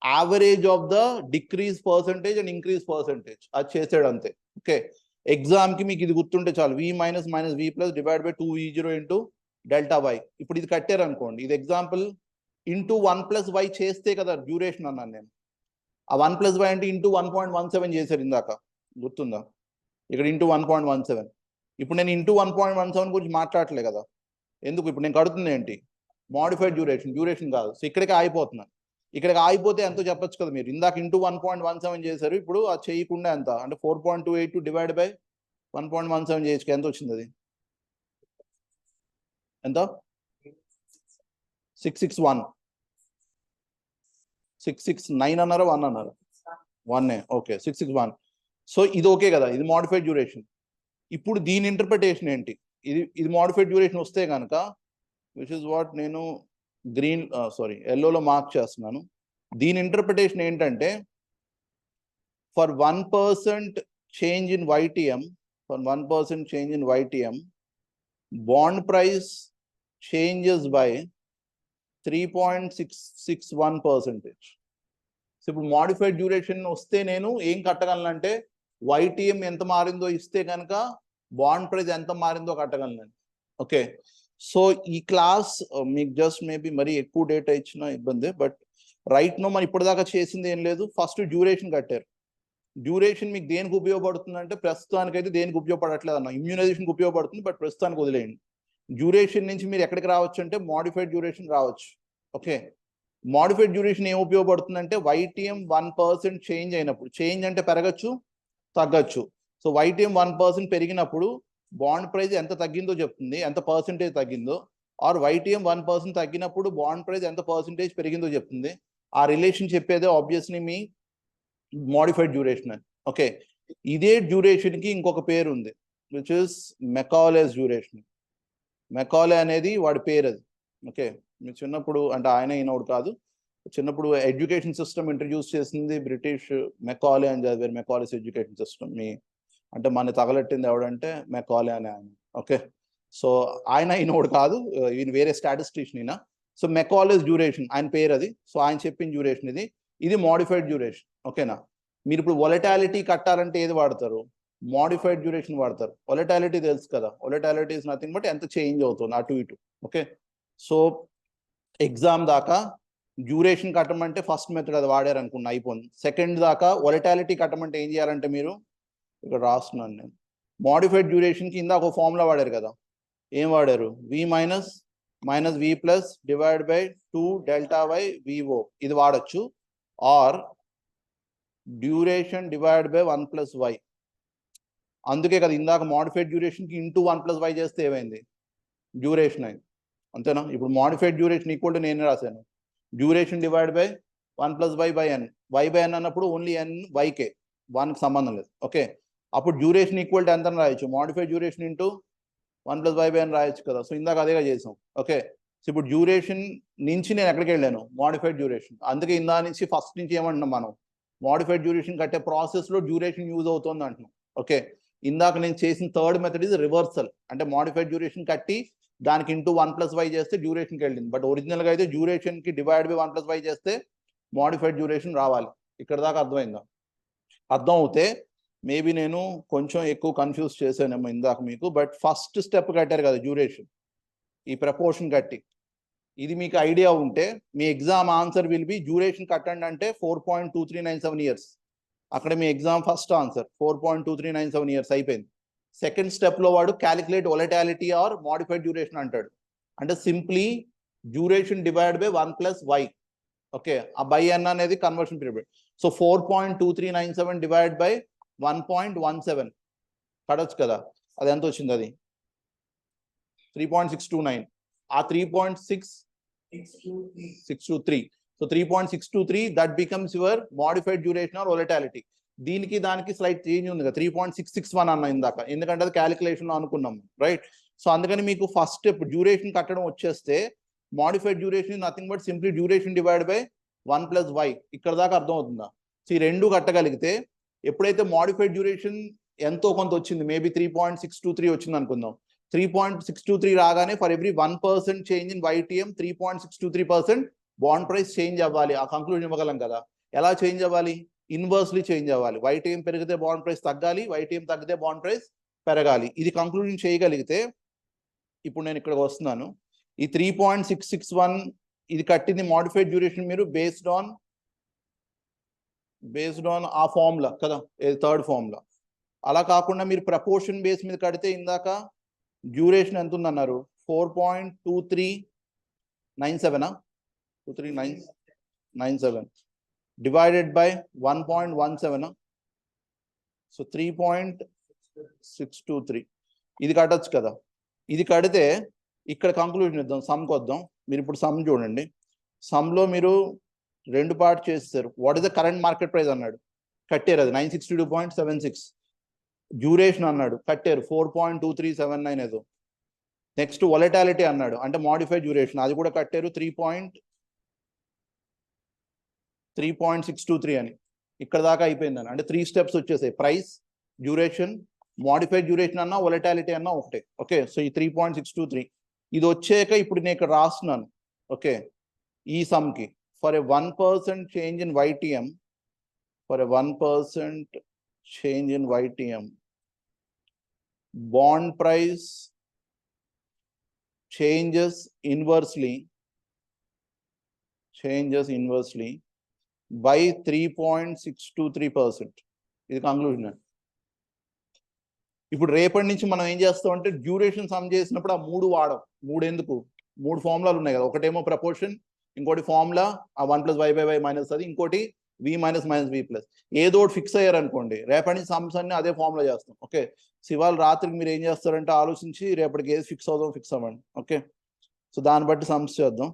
average of the decrease percentage and increase percentage అది చేసాడు అంతే. ఓకే, ఎగ్జామ్కి మీకు ఇది గుర్తుంటే చాలు, V minus minus V plus divide by 2V0 into delta Y. ఇప్పుడు ఇది కట్టారు అనుకోండి, ఇది ఎగ్జాంపుల్ ఇంటూ 1+y చేస్తే కదా డ్యూరేషన్ అన్నాను నేను. ఆ 1+y అంటే ఇంటూ 1.17 చేశారు ఇందాక, గుర్తుందా, ఇక్కడ ఇంటూ 1.17. ఇప్పుడు నేను ఇంటూ 1.17 గురించి మాట్లాడట్లే కదా, ఎందుకు, ఇప్పుడు నేను కడుతుంది ఏంటి, మాడిఫైడ్ డ్యూరేషన్ కాదు. సో ఇక్కడికి ఆగిపోతున్నాను. ఇక్కడికి ఆగిపోతే ఎంతో చెప్పొచ్చు కదా మీరు, ఇందాక ఇంటూ 1.17 చేశారు, ఇప్పుడు అది చేయకుండా ఎంత అంటే 4.282 డివైడ్ బై 1.17 చేయొచ్చు, ఎంత వచ్చింది అది, ఎంత 661, 669 అన్నారా 1 అన్నారా, 1. ఓకే 661. సో ఇది ఓకే కదా, ఇది మాడిఫైడ్ డ్యూరేషన్. ఇప్పుడు దీని ఇంటర్ప్రిటేషన్ ఏంటి, ఇది మాడిఫైడ్ డ్యూరేషన్ వస్తే కనుక, విచ్ ఇస్ వాట్ నేను గ్రీన్ ఎల్లోలో మార్క్ చేస్తున్నాను. దీని ఇంటర్ప్రిటేషన్ ఏంటంటే, for 1% change in YTM, for 1% change in YTM, bond price changes by 3.661%. So ఇప్పుడు మాడిఫైడ్ డ్యూరేషన్ వస్తే నేను ఏం కట్టగలనంటే, YTM ఎంత మారిందో ఇస్తే కనుక బాండ్ ప్రైస్ ఎంత మారిందో కట్టగలను. ఓకే, సో ఈ క్లాస్ మీకు జస్ట్ మేబీ మరీ ఎక్కువ డేటా ఇచ్చిన ఇబ్బంది, బట్ రైట్ నో మనం ఇప్పటిదాకా చేసింది ఏం లేదు. ఫస్ట్ డ్యూరేషన్ కట్టారు. డ్యూరేషన్ మీకు దేనికి ఉపయోగపడుతుంది అంటే, ప్రస్తుతానికైతే దేనికి ఉపయోగపడట్లేదు అన్న, ఇమ్యూనైజేషన్కి ఉపయోగపడుతుంది, బట్ ప్రస్తుతానికి వదిలేయండి. డ్యూరేషన్ నుంచి మీరు ఎక్కడికి రావచ్చు అంటే మాడిఫైడ్ డ్యూరేషన్ రావచ్చు. ఓకే, మాడిఫైడ్ డ్యూరేషన్ ఏం ఉపయోగపడుతుంది అంటే, YTM 1% చేంజ్ అయినప్పుడు, చేంజ్ అంటే పెరగచ్చు తగ్గచ్చు. సో YTM 1% పెరిగినప్పుడు బాండ్ ప్రైస్ ఎంత తగ్గిందో చెప్తుంది, ఎంత పర్సంటేజ్ తగ్గిందో. ఆర్ YTM 1% తగ్గినప్పుడు బాండ్ ప్రైస్ ఎంత పర్సంటేజ్ పెరిగిందో చెప్తుంది. ఆ రిలేషన్ చెప్పేదే ఆబ్వియస్లీ మీ మాడిఫైడ్ డ్యూరేషన్ అని. ఓకే, ఇదే డ్యూరేషన్కి ఇంకొక పేరు ఉంది, విచ్ ఇస్ మెకాలేస్ డ్యూరేషన్. మెకాలే అనేది వాడి పేరు అది. ఓకే, మీరు చిన్నప్పుడు అంటే ఆయన అయినోడు కాదు, చిన్నప్పుడు ఎడ్యుకేషన్ సిస్టమ్ ఇంట్రడ్యూస్ చేసింది బ్రిటిష్, మెకాలే అని చదివారు, మెకాలేస్ ఎడ్యుకేషన్ సిస్టమ్. అంటే మన తగలెట్టింది ఎవడంటే మెకాలే అని ఆయన. ఓకే, సో ఆయన అయినోడు కాదు, ఈయన వేరే స్టాటిస్టిషియన్ ఈయన. సో మెకాలేస్ డ్యూరేషన్ ఆయన పేరు అది. సో ఆయన చెప్పిన డ్యూరేషన్ ఇది మాడిఫైడ్ డ్యూరేషన్. ఓకేనా, మీరు ఇప్పుడు వొలటాలిటీ కట్టాలంటే ఏది వాడతారు, మాడిఫైడ్ డ్యూరేషన్ వాడతారు. వొలటాలిటీ తెలుసు కదా, వొలటాలిటీ ఇస్ నథింగ్ బట్ ఎంత చేంజ్ అవుతుంది అటు ఇటు. ఓకే, సో ఎగ్జామ్ దాకా డ్యూరేషన్ కట్టమంటే ఫస్ట్ మెథడ్ అది వాడారు అనుకున్న అయిపోయింది. సెకండ్ దాకా వొలటాలిటీ కట్టమంటే ఏం చేయాలంటే, మీరు ఇక్కడ రాస్తున్నాను నేను, మాడిఫైడ్ డ్యూరేషన్కి ఇందాక ఒక ఫార్ములా వాడారు కదా, ఏం వాడారు, V minus minus V plus divide by 2 delta y VO, ఇది వాడచ్చు. Or duration divide by 1+y. అందుకే కదా ఇందాక మాడిఫైడ్ డ్యూరేషన్కి ఇంటూ 1+y చేస్తే ఏమైంది, డ్యూరేషన్ అయింది, అంతేనా. ఇప్పుడు మాడిఫైడ్ డ్యూరేషన్ ఈక్వల్ టు నేను రాశాను, duration divide by 1+y by n. y by n అన్నప్పుడు ఓన్లీ n yకే, 1కి సంబంధం లేదు. ఓకే, అప్పుడు డ్యూరేషన్ ఈక్వల్ టు ఎంత అని రాయొచ్చు, modified duration into 1+y by n రాయొచ్చు కదా. సో ఇందాక అదేగా చేసాం. ఓకే, సో ఇప్పుడు డ్యూరేషన్ నుంచి నేను ఎక్కడికి వెళ్ళాను, మాడిఫైడ్ డ్యూరేషన్. అందుకే ఇందా నుంచి ఫస్ట్ నుంచి ఏమంటున్నాం మనం, మాడిఫైడ్ డ్యూరేషన్ కట్టే ప్రాసెస్లో డ్యూరేషన్ యూజ్ అవుతుంది అంటున్నాం. ఓకే, ఇందాక నేను చేసిన థర్డ్ మెథడ్ ఇది రివర్సల్, అంటే మాడిఫైడ్ డ్యూరేషన్ కట్టి దానికి ఇంటూ 1+y చేస్తే డ్యూరేషన్కి వెళ్ళింది. బట్ ఒరిజినల్గా అయితే డ్యూరేషన్కి డివైడ్ బై 1+y చేస్తే మాడిఫైడ్ డ్యూరేషన్ రావాలి. ఇక్కడ దాకా అర్థమైందా, అర్థం అవుతే మేబీ నేను కొంచెం ఎక్కువ కన్ఫ్యూజ్ చేశానేమో ఇందాక మీకు. బట్ ఫస్ట్ స్టెప్ కట్టారు కదా డ్యూరేషన్, ఈ ప్రపోర్షన్ కట్టి, ఇది మీకు ఐడియా ఉంటే మీ exam answer will be duration కట్టండి అంటే 4.2397 ఇయర్స్. అక్కడ మీ ఎగ్జామ్ ఫస్ట్ ఆన్సర్ 4.2397 ఇయర్స్ అయిపోయింది. సెకండ్ స్టెప్ లో వాడు calculate volatility or modified duration అంటాడు. అంటే simply duration divide by 1+y. Okay, ఆ బై n అనేది conversion period. So 4.2397 divide by 1.17 కడొచ్చు కదా, అది ఎంత వచ్చింది? అది 3.629. ఆ 3.623. So 3.623 that becomes your modified duration or volatility. దీనికి దానికి స్లైట్ చేంజ్ ఉంది కదా, 3.661 అన్న ఇందాక, ఎందుకంటే అది క్యాలిక్యులేషన్ లో అనుకున్నాం, రైట్? సో అందుకని మీకు ఫస్ట్ స్టెప్ డ్యూరేషన్ కట్టడం వచ్చేస్తే modified duration is nothing but simply duration divide by 1+y. ఇక్కడ దాకా అర్థం అవుతుందా? సో ఈ రెండు కట్టగలిగితే ఎప్పుడైతే మోడిఫైడ్ డ్యూరేషన్ ఎంతో కొంత వచ్చింది, మేబీ 3.623 వచ్చింది అనుకుందాం. 3.623 రాగానే for every 1% change in YTM 3.623% bond price change అవ్వాలి. ఆ కంక్లూజన్ ఇవ్వగలం కదా. ఎలా చేంజ్ అవ్వాలి? ఇన్వర్స్లీ చేంజ్ అవ్వాలి. YTM పెరిగితే బాండ్ ప్రైస్ తగ్గాలి, YTM తగ్గితే బాండ్ ప్రైస్ పెరగాలి. ఇది కంక్లూజన్ చేయగలిగితే ఇప్పుడు నేను ఇక్కడికి వస్తున్నాను. ఈ 3.661 ఇది కట్టింది మోడిఫైడ్ డ్యూరేషన్ మీరు బేస్డ్ ఆన్ ఆ ఫార్ములా కదా, థర్డ్ ఫార్ములా. అలా కాకుండా మీరు ప్రపోర్షన్ బేస్ మీద కడితే ఇందాక డ్యూరేషన్ ఎంత ఉందన్నారు? 4.2397 2397 డివైడెడ్ బై 1.17. సో 3.623 ఇది కట్టచ్చు కదా. ఇది కడితే ఇక్కడ కంక్లూజన్ ఇద్దాం, సమ్కి వద్దాం. మీరు ఇప్పుడు సమ్ చూడండి. సమ్లో మీరు రెండు పార్ట్ చేస్తారు. What is the current market price అన్నాడు, కట్టారు, అది 962.76. డ్యూరేషన్ అన్నాడు, కట్టారు 4.2379 ఏదో. నెక్స్ట్ వొలటాలిటీ అన్నాడు, అంటే మోడిఫైడ్ డ్యూరేషన్, అది కూడా కట్టారు 3.623 అని. ఇక్కడ దాకా అయిపోయిందని, అంటే 3 స్టెప్స్ వచ్చేసాయి. ప్రైస్, డ్యూరేషన్, మోడిఫైడ్ డ్యూరేషన్ అన్నా వొలటాలిటీ అన్నా ఒకటే. ఓకే, సో ఈ 3.623 ఇది వచ్చాక ఇప్పుడు నేను ఇక్కడ రాస్తున్నాను. ఓకే, ఈ సమ్కి for a 1% change in YTM, for a 1% change in YTM, bond price changes inversely by 3.623%. ఇది కంక్లూజన్. ఇప్పుడు రేపటి నుంచి మనం ఏం చేస్తాం అంటే డ్యూరేషన్ సమ్ చేసినప్పుడు ఆ మూడు వాడం. మూడు ఎందుకు? మూడు ఫార్ములాలు ఉన్నాయి కదా. ఒకటేమో ప్రపోర్షన్, ఇంకోటి ఫార్ములా ఆ 1+y/y మైనస్ అది, ఇంకోటి v మైనస్ v ప్లస్. ఏదో ఒకటి ఫిక్స్ అయ్యారు అనుకోండి, రేపటి నుంచి సమ్స్ అన్ని అదే ఫార్ములా చేస్తాం. ఓకే, సో ఇవాళ రాత్రికి మీరు ఏం చేస్తారంటే ఆలోచించి రేపటికి ఏది ఫిక్స్ అవుదాం ఫిక్స్ అవ్వండి. ఓకే, సో దాన్ని బట్టి సమ్స్ చేద్దాం.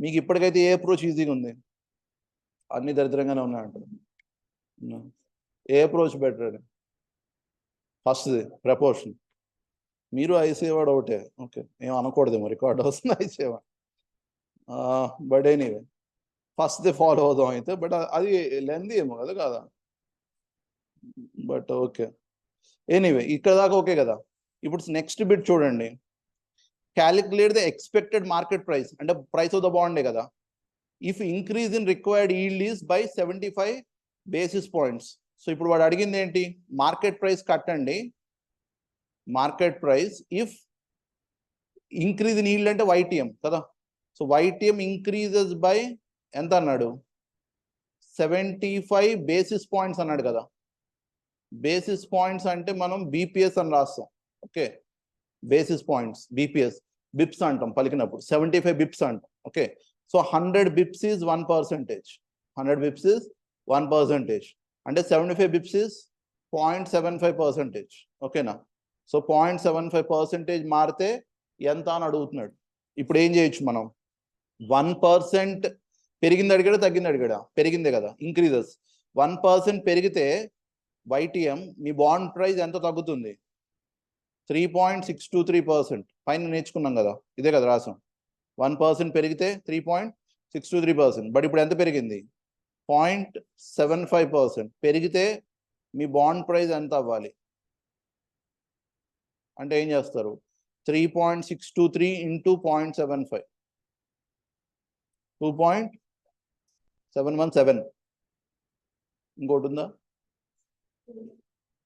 మీకు ఇప్పటికైతే ఏ అప్రోచ్ ఈజీగా ఉంది? అన్ని దరిద్రంగానే ఉన్నాయంటారు. ఏ అప్రోచ్ బెటర్ అని? ఫస్ట్ది ప్రపోర్షన్. మీరు ఐసేవాడు ఒకటే. ఓకే, ఏం అనకూడదేమో, రికార్డ్ వస్తుంది ఐసేవాడు. బట్ ఎనీవే ఫస్ట్ది ఫాలో అవుదాం అయితే. బట్ అది లెంత్ ఏమో కదా కాదా, బట్ ఓకే. ఎనీవే ఇక్కడ దాకా ఓకే కదా. ఇప్పుడు నెక్స్ట్ బిట్ చూడండి. Calculate the expected market price, అంటే ప్రైస్ ఆఫ్ ద బాండే కదా. If increase in required yield is by 75 basis points. So ఇప్పుడు వాడు అడిగింది ఏంటి? మార్కెట్ ప్రైస్ కట్టండి. Market price if increase in yield అంటే YTM కదా. సో YTM ఇంక్రీజెస్ బై ఎంత అన్నాడు? 75 బేసిస్ పాయింట్స్ అన్నాడు కదా. బేసిస్ పాయింట్స్ అంటే మనం BPS అని రాస్తాం. Okay, basis points BPS, bips అంటాం పలికినప్పుడు. 75 బిప్స్ అంటాం. Okay, so 100 bips is 1%. 100 bips is 1%. అంటే 75 బిప్స్ ఈజ్ 0.75%. ఓకేనా? సో 0.75% మారితే ఎంత అని అడుగుతున్నాడు. ఇప్పుడు ఏం చేయొచ్చు మనం? 1% పెరిగింది అడిగాడా తగ్గింది అడిగాడా? పెరిగిందే కదా, ఇంక్రీజెస్. 1% పెరిగితే YTM మీ బాండ్ ప్రైస్ ఎంత తగ్గుతుంది? 3.623%. పైన నేర్చుకున్నాం కదా, ఇదే కదా రాసాం. 1% పెరిగితే 3.623%. బట్ ఇప్పుడు ఎంత పెరిగింది? 0.75%. పెరిగితే మీ బాండ్ ప్రైస్ ఎంత అవ్వాలి అంటే ఏం చేస్తారు? 3.623 ఇంటూ 0.75, 2.717. ఇంకోటి ఉందా?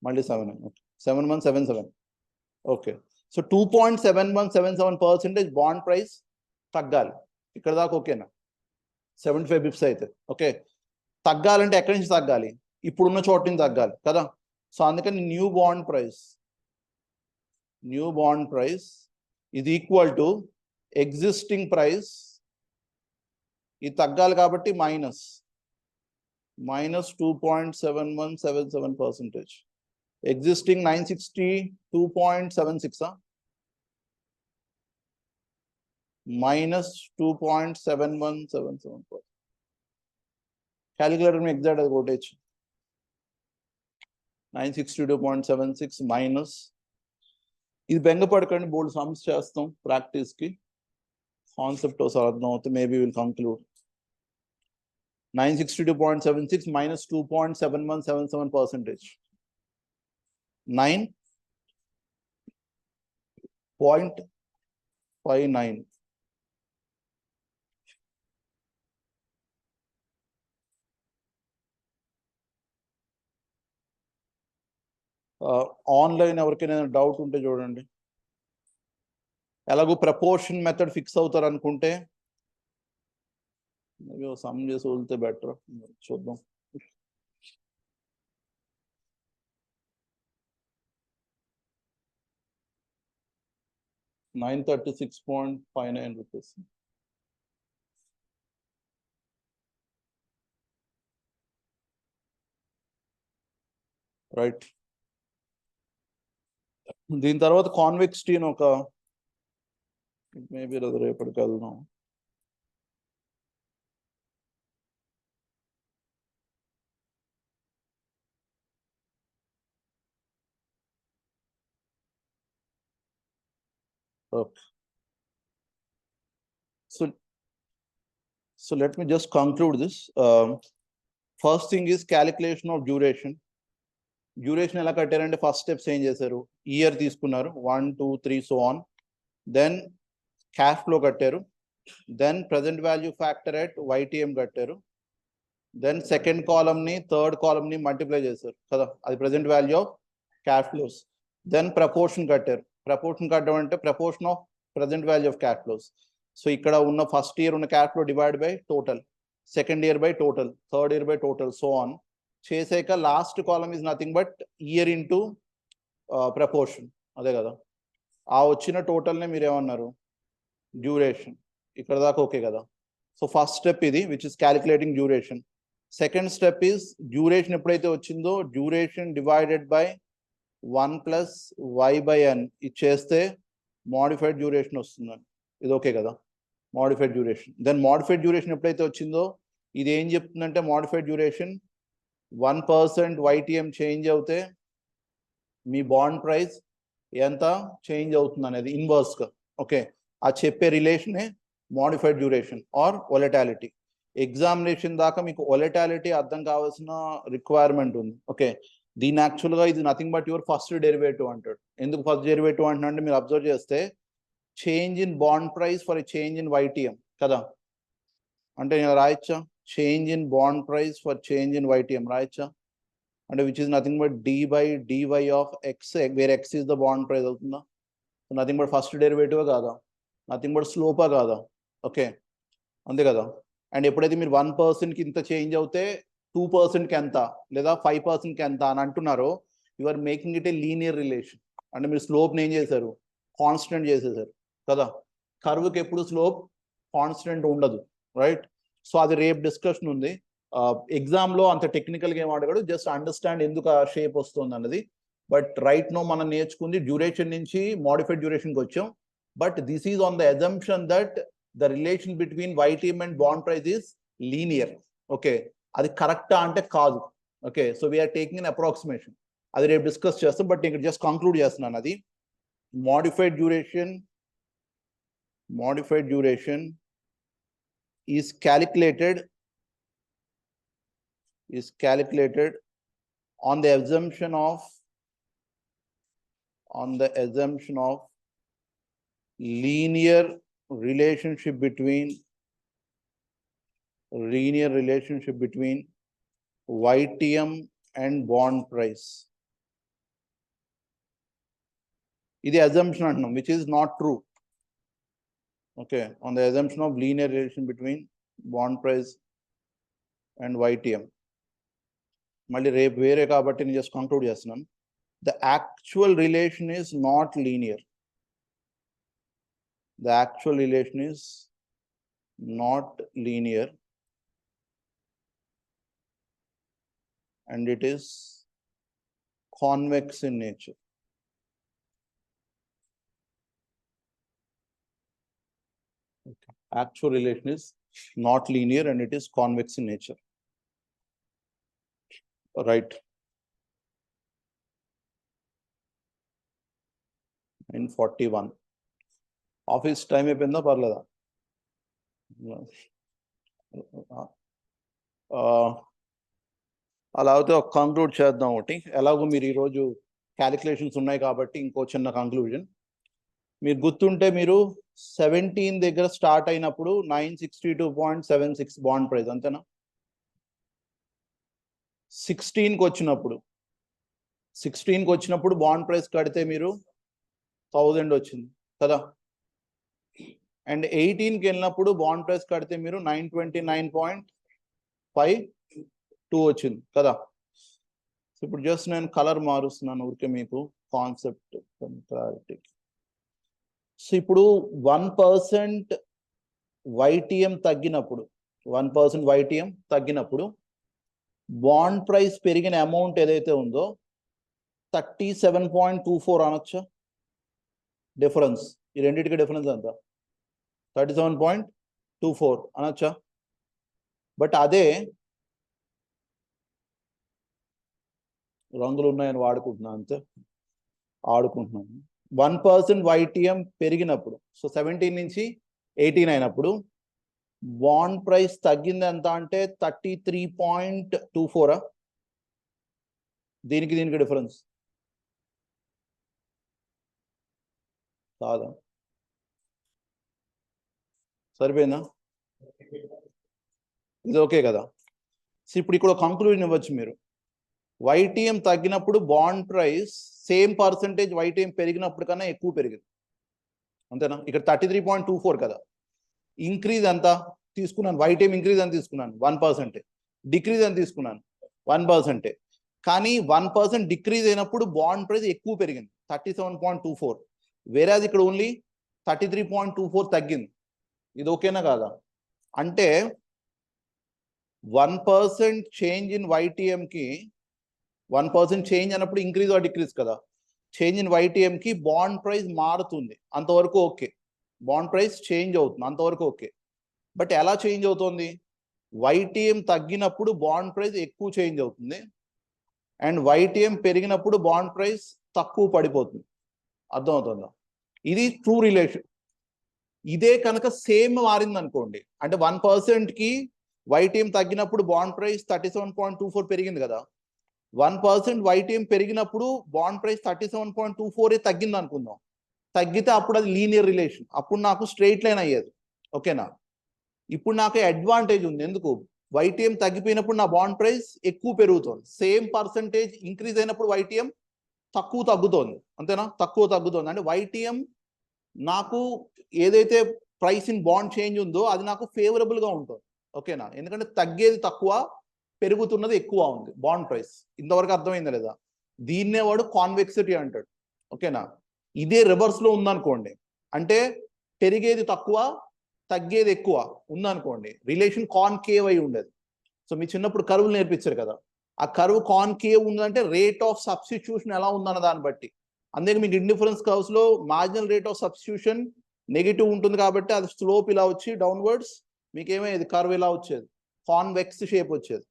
మళ్ళీ 7. 7177. ఓకే, సో 2.7177% బాండ్ ప్రైస్ తగ్గాలి. ఇక్కడ దాకా ఓకేనా? 75 బిప్స్ అయితే ఓకే. తగ్గాలంటే ఎక్కడి నుంచి తగ్గాలి? ఇప్పుడున్న చోట నుంచి తగ్గాలి కదా. సో అందుకని new bond price is equal to existing price. ఇది తగ్గాలి కాబట్టి minus 2.7177%. Existing 962.76 minus 2.7177%. Calculator में exact అది కొట్టేచ్చు. 962.76 minus, ఇది బెంగపడకండి, బోల్డ్ సమ్స్ చేస్తాం ప్రాక్టీస్ కి, కాన్సెప్ట్ ఒకసారి అర్థం అవుతుంది, maybe will conclude. 962.76 minus 2.7177%. 9.59. Online ఎవరికైనా డౌట్ ఉంటే చూడండి. ఎలాగో ప్రపోర్షన్ మెథడ్ ఫిక్స్ అవుతారు అనుకుంటే సమ్ చేసి వదిలితే బెటర్. చూద్దాం. ₹936.59. రైట్. దీని తర్వాత కాన్వెక్స్ టీ ఒక మేబీ అది రేపటికి వెళ్దాం. Okay. So let me just conclude this. First thing is calculation of duration. Duration ఎలా కట్టారంటే ఫస్ట్ స్టెప్స్ ఏం చేశారు? ఇయర్ తీసుకున్నారు, 1 2 3 so on. Then cash flow కట్టారు, then present value factor at YTM కట్టారు, దెన్ సెకండ్ కాలమ్ ని third column ని multiply చేశారు కదా, అది present value of cash flows. Then proportion కట్టారు. ప్రపోర్షన్ కట్టడం అంటే proportion of present value of cash flows. So ఇక్కడ ఉన్న ఫస్ట్ ఇయర్ ఉన్న cash flow divide by total, second year by total, third year by total, so on చేసాక last column is nothing but year into proportion, అదే కదా. ఆ వచ్చిన టోటల్నే మీరు ఏమన్నారు? డ్యూరేషన్. ఇక్కడ దాకా ఓకే కదా. సో ఫస్ట్ స్టెప్ ఇది, which is calculating duration. Second step is duration ఎప్పుడైతే వచ్చిందో డ్యూరేషన్ డివైడెడ్ బై 1 + y/n ఇది చేస్తే మోడిఫైడ్ డ్యూరేషన్ వస్తుందని. ఇది ఓకే కదా, modified duration. Then modified duration ఎప్పుడైతే వచ్చిందో ఇది ఏం చెప్తుందంటే మోడిఫైడ్ డ్యూరేషన్ 1% YTM చేంజ్ అవుతే మీ బాండ్ ప్రైస్ ఎంత చేంజ్ అవుతుంది అనేది ఇన్వర్స్ గా. ఓకే, ఆ చెప్పే రిలేషనే modified duration or volatility. Examination దాకా మీకు వొలటాలిటీ అర్థం కావాల్సిన రిక్వైర్మెంట్ ఉంది. ఓకే, దీని యాక్చువల్గా ఇది nothing but your first derivative అంటాడు. ఎందుకు ఫస్ట్ డెరివేటివ్ అంటున్నా మీరు అబ్జర్వ్ చేస్తే change in bond price for change in YTM కదా. అంటే నేను రాయొచ్చా? Change in bond price for change in YTM రాయొచ్చా? అంటే which is nothing but d/dy of x, where x is the bond price అవుతుందా? నథింగ్ బట్ ఫస్ట్ డెరివేటివ్ కాదా, nothing but స్లోపా కాదా? ఓకే, అంతే కదా. అండ్ ఎప్పుడైతే మీరు 1%కి ఇంత చేంజ్ అవుతే 2%కి ఎంత లేదా 5%కి ఎంత అని అంటున్నారో you are making it a linear relation. అంటే మీరు స్లోప్ని ఏం చేశారు? కాన్స్టెంట్ చేసేసారు కదా. కర్వ్కి ఎప్పుడు స్లోప్ కాన్స్టెంట్ ఉండదు, రైట్. సో అది రేపు డిస్కషన్ ఉంది. ఎగ్జామ్లో అంత టెక్నికల్గా ఏం అడగడు, జస్ట్ అండర్స్టాండ్ ఎందుకు ఆ షేప్ వస్తుంది అన్నది. బట్ రైట్ నో మనం నేర్చుకుంది డ్యూరేషన్ నుంచి మోడిఫైడ్ డ్యూరేషన్కి వచ్చాం. But this is on the assumption that the relation between YTM and bond price is linear. Okay, అది కరెక్టా అంటే కాదు. Okay, so we are taking an approximation, అది రేపు డిస్కస్ చేస్తాం. బట్ ఇక్కడ జస్ట్ కంక్లూడ్ చేస్తున్నాను. అది modified duration is calculated on the assumption of linear relationship between YTM and bond price. ఇది అజంప్షన్ అంటున్నాం, which is not true. Okay, on the assumption of linear relation between bond price and YTM. మళ్ళీ రేపు వేరే కాబట్టి నేను just conclude చేస్తున్నాను. The actual relation is not linear. The actual relation is not linear, and it is convex in nature. Okay. Actual relation is not linear and it is convex in nature. Right. In 41. Office time అయిపోయిందా పర్లేదా? అలా అయితే ఒక conclude చేద్దాం. ఒకటి ఎలాగో మీరు ఈరోజు క్యాలిక్యులేషన్స్ ఉన్నాయి కాబట్టి ఇంకో చిన్న కంక్లూజన్. మీరు గుర్తుంటే మీరు 17 దగ్గర స్టార్ట్ అయినప్పుడు 962.76 బాండ్ ప్రైస్ అంతేనా? 16కి వచ్చినప్పుడు బాండ్ ప్రైస్ కడితే మీరు 1000 వచ్చింది కదా. అండ్ 18కి వెళ్ళినప్పుడు బాండ్ ప్రైస్ కడితే మీరు 929.52 వచ్చింది కదా. ఇప్పుడు జస్ట్ నేను కలర్ మారుస్తున్నాను ఊరికే మీకు కాన్సెప్ట్ క్లారిటీ. సో ఇప్పుడు 1% YTM తగ్గినప్పుడు 1% YTM తగ్గినప్పుడు బాండ్ ప్రైస్ పెరిగిన అమౌంట్ ఏదైతే ఉందో 37.24 అనొచ్చా? డిఫరెన్స్, ఈ రెండింటికి డిఫరెన్స్ ఎంత? 37.24 అనొచ్చా? బట్ అదే రంగులు ఉన్నాయని వాడుకుంటున్నాను, అంతే ఆడుకుంటున్నాను. 1% YTM పెరిగినప్పుడు, సో 17 నుంచి 18 అయినప్పుడు బాండ్ ప్రైస్ తగ్గింది ఎంత అంటే 33.24. దీనికి డిఫరెన్స్ కాదా? సరిపోయిందా? ఇది ఓకే కదా. సో ఇప్పుడు ఇక్కడ కంక్లూజన్ ఇవ్వచ్చు మీరు. YTM తగ్గినప్పుడు bond price same percentage YTM పెరిగినప్పుడు కన్నా ఎక్కువ పెరిగింది, అంతేనా? ఇక్కడ 33.24 కదా. ఇంక్రీజ్ ఎంత తీసుకున్నాను? YTM ఇంక్రీజ్ అని తీసుకున్నాను 1%, డిక్రీజ్ అని తీసుకున్నాను 1%. కానీ 1% డిక్రీజ్ అయినప్పుడు బాండ్ ప్రైస్ ఎక్కువ పెరిగింది 37.24, వేరే అది ఇక్కడ ఓన్లీ 33.24 తగ్గింది. ఇది ఓకేనా కాదా? అంటే 1% చేంజ్ ఇన్ YTM కి 1% చేంజ్ అన్నప్పుడు ఇంక్రీజ్ ఆర్ డిక్రీజ్ కదా. చేంజ్ ఇన్ YTM కి బాండ్ ప్రైస్ మారుతుంది, అంతవరకు ఓకే. బాండ్ ప్రైస్ చేంజ్ అవుతుంది, అంతవరకు ఓకే. బట్ ఎలా చేంజ్ అవుతుంది? YTM తగ్గినప్పుడు బాండ్ ప్రైస్ ఎక్కువ చేంజ్ అవుతుంది, అండ్ YTM పెరిగినప్పుడు బాండ్ ప్రైస్ తక్కువ పడిపోతుంది. అర్థమవుతుందా? ఇది ట్రూ రిలేషన్. ఇదే కనుక సేమ్ మారింది అనుకోండి, అంటే 1% కి YTM తగ్గినప్పుడు బాండ్ ప్రైస్ 37.24 పెరిగింది కదా. 1% YTM పెరిగినప్పుడు బాండ్ ప్రైస్ 37.24 తగ్గింది అనుకుందాం. తగ్గితే అప్పుడు అది లీనియర్ రిలేషన్, అప్పుడు నాకు స్ట్రైట్ లైన్ అయ్యేది, ఓకేనా? ఇప్పుడు నాకు అడ్వాంటేజ్ ఉంది. ఎందుకు? YTM తగ్గిపోయినప్పుడు నా బాండ్ ప్రైస్ ఎక్కువ పెరుగుతుంది, సేమ్ పర్సంటేజ్ ఇంక్రీజ్ అయినప్పుడు YTM తక్కువ తగ్గుతోంది, అంతేనా? తక్కువ తగ్గుతోంది అంటే YTM నాకు ఏదైతే ప్రైస్ ఇన్ బాండ్ చేంజ్ ఉందో అది నాకు ఫేవరబుల్ గా ఉంటుంది, ఓకేనా? ఎందుకంటే తగ్గేది తక్కువ, పెరుగుతున్నది ఎక్కువ ఉంది బాండ్ ప్రైస్. ఇంతవరకు అర్థమైందా లేదా? దీన్నే వాడు కాన్వెక్సిటీ అంటాడు, ఓకేనా? ఇదే రివర్స్ లో ఉందనుకోండి, అంటే పెరిగేది తక్కువ తగ్గేది ఎక్కువ ఉందనుకోండి, రిలేషన్ కాన్కేవ్ అయి ఉండేది. సో మీ చిన్నప్పుడు కర్వ్లు నేర్పించారు కదా, ఆ కర్వ్ కాన్కేవ్ ఉందంటే రేట్ ఆఫ్ సబ్స్టిట్యూషన్ ఎలా ఉందన్న దాన్ని బట్టి. అందుకే మీకు ఇండిఫరెన్స్ కర్వ్స్ లో marginal rate of substitution negative ఉంటుంది కాబట్టి అది స్లోప్ ఇలా వచ్చి డౌన్వర్డ్స్ మీకు ఏమయ్యేది? కర్వ్ ఇలా వచ్చేది, కాన్వెక్స్ షేప్ వచ్చేది.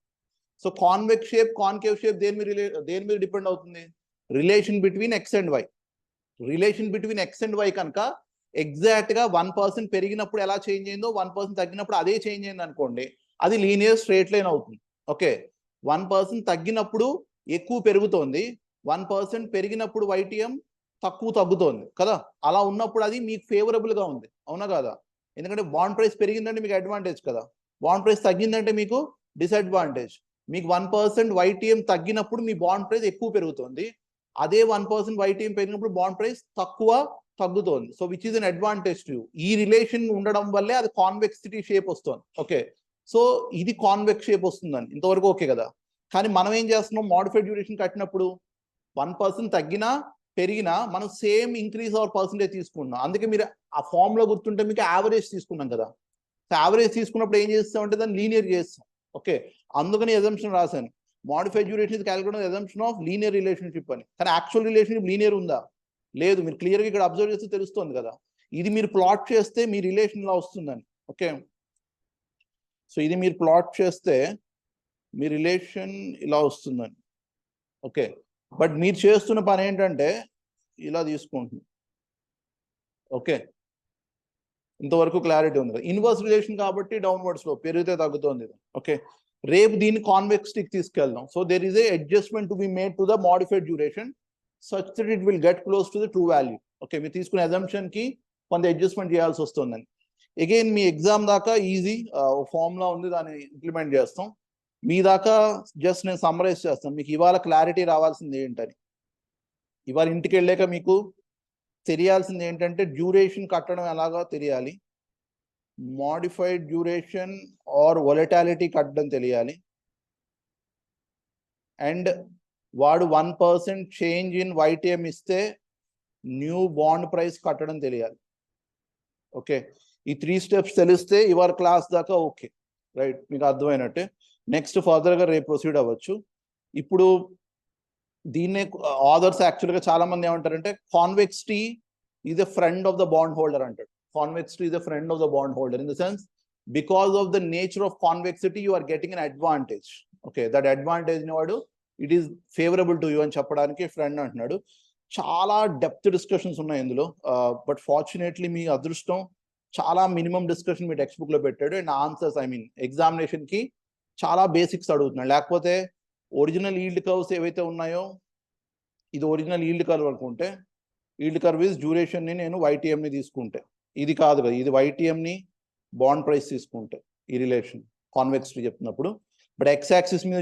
So convex shape, concave shape దేని మీద డిపెండ్ అవుతుంది? Relation between X and Y. Relation between X and Y కనుక ఎగ్జాక్ట్ గా 1% పెరిగినప్పుడు ఎలా చేంజ్ అయిందో 1% తగ్గినప్పుడు అదే చేంజ్ అయింది అనుకోండి, అది లీనియర్ స్ట్రైట్ లైన్ అవుతుంది. ఓకే, 1% తగ్గినప్పుడు ఎక్కువ పెరుగుతోంది, 1% పెరిగినప్పుడు YTM తక్కువ తగ్గుతోంది కదా. అలా ఉన్నప్పుడు అది మీకు ఫేవరబుల్ గా ఉంది, అవునా కదా? ఎందుకంటే బాండ్ ప్రైస్ పెరిగిందంటే మీకు అడ్వాంటేజ్ కదా, బాండ్ ప్రైస్ తగ్గిందంటే మీకు డిసడ్వాంటేజ్. మీకు 1% YTM తగ్గినప్పుడు మీ బాండ్ ప్రైస్ ఎక్కువ పెరుగుతుంది, అదే 1% YTM పెరిగినప్పుడు బాండ్ ప్రైస్ తక్కువ తగ్గుతోంది. So which is an advantage to you. ఈ రిలేషన్ ఉండడం వల్లే అది కాన్వెక్సిటీ షేప్ వస్తుంది. ఓకే, సో ఇది కాన్వెక్స్ షేప్ వస్తుందని ఇంతవరకు ఓకే కదా. కానీ మనం ఏం చేస్తున్నాం, మోడిఫైడ్ డ్యూరేషన్ కట్టినప్పుడు 1% తగ్గినా పెరిగినా మనం సేమ్ ఇంక్రీజ్ అవర్ పర్సంటేజ్ తీసుకున్నాం. అందుకే మీరు ఆ ఫామ్ లో గుర్తుంటే మీకు యావరేజ్ తీసుకున్నాం కదా. యావరేజ్ తీసుకున్నప్పుడు ఏం చేస్తామంటే దాన్ని లీనియర్ చేస్తాం. ఓకే, అందుకని ఎజంప్షన్ రాశాను. Modified duration is calculated assumption of linear relationship అని. కానీ యాక్చువల్ రిలేషన్షిప్ లీనియర్ ఉందా? లేదు. మీరు క్లియర్గా ఇక్కడ అబ్జర్వ్ చేస్తే తెలుస్తుంది కదా. ఇది మీరు ప్లాట్ చేస్తే మీ రిలేషన్ ఇలా వస్తుందని. ఓకే, సో ఇది మీరు ప్లాట్ చేస్తే మీ రిలేషన్ ఇలా వస్తుందని. ఓకే, బట్ మీరు చేస్తున్న పని ఏంటంటే ఇలా తీసుకుంటుంది. ఓకే, ఇంతవరకు క్లారిటీ ఉంది కదా. ఇన్వర్స్ రిలేషన్ కాబట్టి డౌన్వర్డ్స్ లో పెరిగితే తగ్గుతుంది. ఓకే, రేపు దీన్ని కాన్వెక్సిటీకి తీసుకెళ్దాం. So there is a adjustment to be made to the modified duration such that it will get close to the true value. Okay, మీరు తీసుకునే అజంప్షన్ కి కొంత అడ్జస్ట్మెంట్ చేయాల్సి వస్తుందని. అగైన్ మీ ఎగ్జామ్ దాకా ఈజీ ఫార్ములా ఉంది, దాన్ని ఇంప్లిమెంట్ చేస్తాం. మీ దాకా జస్ట్ నేను సమ్మరైజ్ చేస్తాను. మీకు ఇవాళ క్లారిటీ రావాల్సింది ఏంటని. ఇవాళ ఇంటికి వెళ్ళాక మీకు తెలియాల్సింది ఏంటంటే డ్యూరేషన్ కట్టడం ఎలాగో తెలియాలి, మోడిఫైడ్ డ్యూరేషన్ ఆర్ వొలటాలిటీ కట్టడం తెలియాలి, అండ్ వాడు 1% చేంజ్ ఇన్ YTM ఇస్తే న్యూ బాండ్ ప్రైస్ కట్టడం తెలియాలి. ఓకే, ఈ 3 స్టెప్స్ తెలిస్తే ఇవాళ క్లాస్ దాకా ఓకే, రైట్, మీకు అర్థమైనట్టే. నెక్స్ట్ ఫర్దర్గా రేపు ప్రొసీడ్ అవ్వచ్చు. ఇప్పుడు దీన్నే ఆథర్స్ యాక్చువల్గా చాలా మంది ఏమంటారంటే convexity is a friend of the bond holder అంటాడు. Convexity is a friend of the bond holder in the sense because of the nature of convexity you are getting an advantage. Okay, that advantage ని వాడు it is favourable to you అని చెప్పడానికి friend అంటున్నాడు. చాలా depth discussions ఉన్నాయి ఇందులో, but fortunately మీ అదృష్టం చాలా మినిమం డిస్కషన్ మీ టెక్స్ట్ బుక్ లో పెట్టాడు. అండ్ ఆన్సర్స్ ఎగ్జామినేషన్ కి చాలా బేసిక్స్ అడుగుతున్నాడు. లేకపోతే ఒరిజినల్ ఈల్డ్ కర్వ్స్ ఏవైతే ఉన్నాయో, ఇది ఒరిజినల్ ఈల్డ్ కర్వ్ అనుకుంటే ఈల్డ్ కర్వ్ ఇస్ డ్యూరేషన్ ని నేను YTM ని తీసుకుంటే, ఇది కాదు కదా, ఇది YTM ని బాండ్ ప్రైస్ తీసుకుంటే ఈ రిలేషన్ కాన్వెక్సిటీ చెప్తున్నప్పుడు. బట్ ఎక్స్ యాక్సిస్ మీద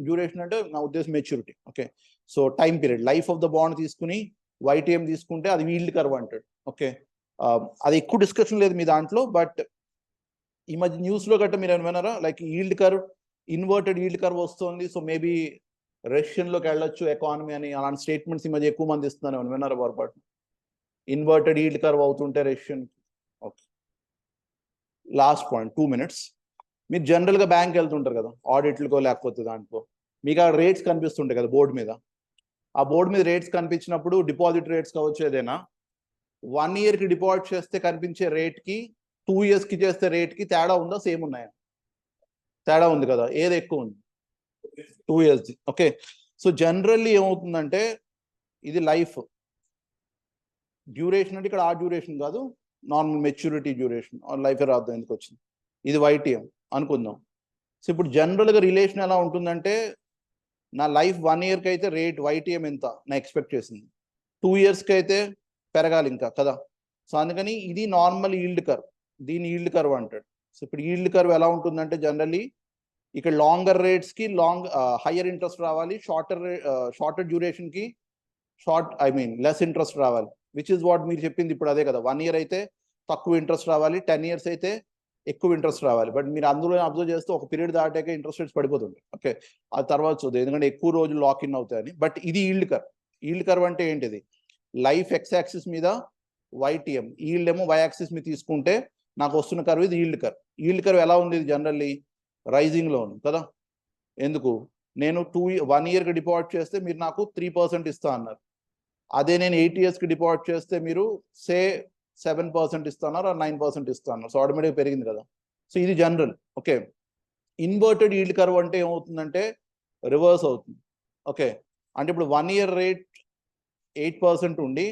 డ్యూరేషన్ అంటే నా ఉద్దేశం maturity. Okay, so time period life of the bond తీసుకుని YTM తీసుకుంటే అది ఈల్డ్ కర్వ్ అంటాడు. ఓకే, అది ఎక్కువ డిస్కషన్ లేదు మీ దాంట్లో. బట్ ఈ మధ్య న్యూస్ లో గట్ట మీరు ఏమన్నారా, like yield curve, inverted yield curve వస్తుంది, సో మేబీ రష్యన్ లోకి వెళ్ళొచ్చు ఎకానమీ అని, అలాంటి స్టేట్మెంట్స్ ఈ మధ్య ఎక్కువ మంది ఇస్తున్నారు. విన్నారా పొరపాటు? ఇన్వర్టెడ్ ఈల్డ్ కర్వ్ అవుతుంటే Russian. Okay, last point 2 minutes. మీరు జనరల్గా బ్యాంక్ వెళ్తుంటారు కదా, ఆడిట్లకో లేకపోతే దాంట్లో, మీకు ఆ రేట్స్ కనిపిస్తుంటాయి కదా బోర్డు మీద. ఆ బోర్డు మీద రేట్స్ కనిపించినప్పుడు డిపాజిట్ రేట్స్ కావచ్చు ఏదైనా, 1 yearకి డిపాజిట్ చేస్తే కనిపించే రేట్కి 2 yearsకి చేస్తే రేట్కి తేడా ఉందా, సేమ్ ఉన్నాయా? తేడా ఉంది కదా. ఏది ఎక్కువ ఉంది? 2 years. ఓకే, సో జనరల్లీ ఏమవుతుందంటే ఇది లైఫ్ డ్యూరేషన్ అంటే ఇక్కడ ఆ డ్యూరేషన్ కాదు, నార్మల్ మెచ్యూరిటీ డ్యూరేషన్ లైఫ్ రాద్దాం ఎందుకు వచ్చింది, ఇది YTM అనుకుందాం. సో ఇప్పుడు జనరల్గా రిలేషన్ ఎలా ఉంటుందంటే, నా లైఫ్ 1 yearకి అయితే రేట్ YTM ఎంత నా ఎక్స్పెక్ట్ చేసింది, 2 yearsకి అయితే పెరగాలి ఇంకా కదా. సో అందుకని ఇది నార్మల్ ఈల్డ్ కర్వ్, దీని ఈల్డ్ కర్వ్ అంటాడు. సో ఇప్పుడు ఈల్డ్ కర్వ్ ఎలా ఉంటుందంటే జనరల్లీ ఇక్కడ లాంగర్ రేట్స్కి హయ్యర్ ఇంట్రెస్ట్ రావాలి, షార్టర్ డ్యూరేషన్కి లెస్ ఇంట్రెస్ట్ రావాలి, విచ్ ఇస్ వాట్ మీరు చెప్పింది ఇప్పుడు అదే కదా. 1 year అయితే తక్కువ ఇంట్రెస్ట్ రావాలి, 10 years అయితే ఎక్కువ ఇంట్రెస్ట్ రావాలి. బట్ మీరు అందులో అబ్జర్వ్ చేస్తే ఒక పీరియడ్ దాటాక ఇంట్రెస్ట్ రేట్స్ పడిపోతుంది. ఓకే, అది తర్వాత చూద్దాం ఎందుకంటే ఎక్కువ రోజులు లాక్ ఇన్ అవుతాయని. బట్ ఇది ఈల్డ్ కర్వ్. ఈల్డ్ కర్వ్ అంటే ఏంటిది, లైఫ్ ఎక్స్ యాక్సిస్ మీద YTM, ఈల్డ్ ఏమో Y యాక్సిస్ మీద తీసుకుంటే నాకు వస్తున్న కర్వ్ ఇది ఈల్డ్ కర్వ్. ఈల్డ్ కర్వ్ ఎలా ఉంది, ఇది జనరల్లీ రైజింగ్ లో ఉంది కదా. ఎందుకు, నేను 1 yearకి డిపాజిట్ చేస్తే మీరు నాకు 3% ఇస్తా అన్నారు. అదే నేను 8 yearsకి డిపాజిట్ చేస్తే మీరు 7% ఇస్తున్నారు, 9% ఇస్తున్నారు. సో ఆటోమేటిక్గా పెరిగింది కదా. సో ఇది general. Okay, inverted yield curve అంటే ఏమవుతుందంటే రివర్స్ అవుతుంది. ఓకే, అంటే ఇప్పుడు 1 year రేట్ 8% ఉండి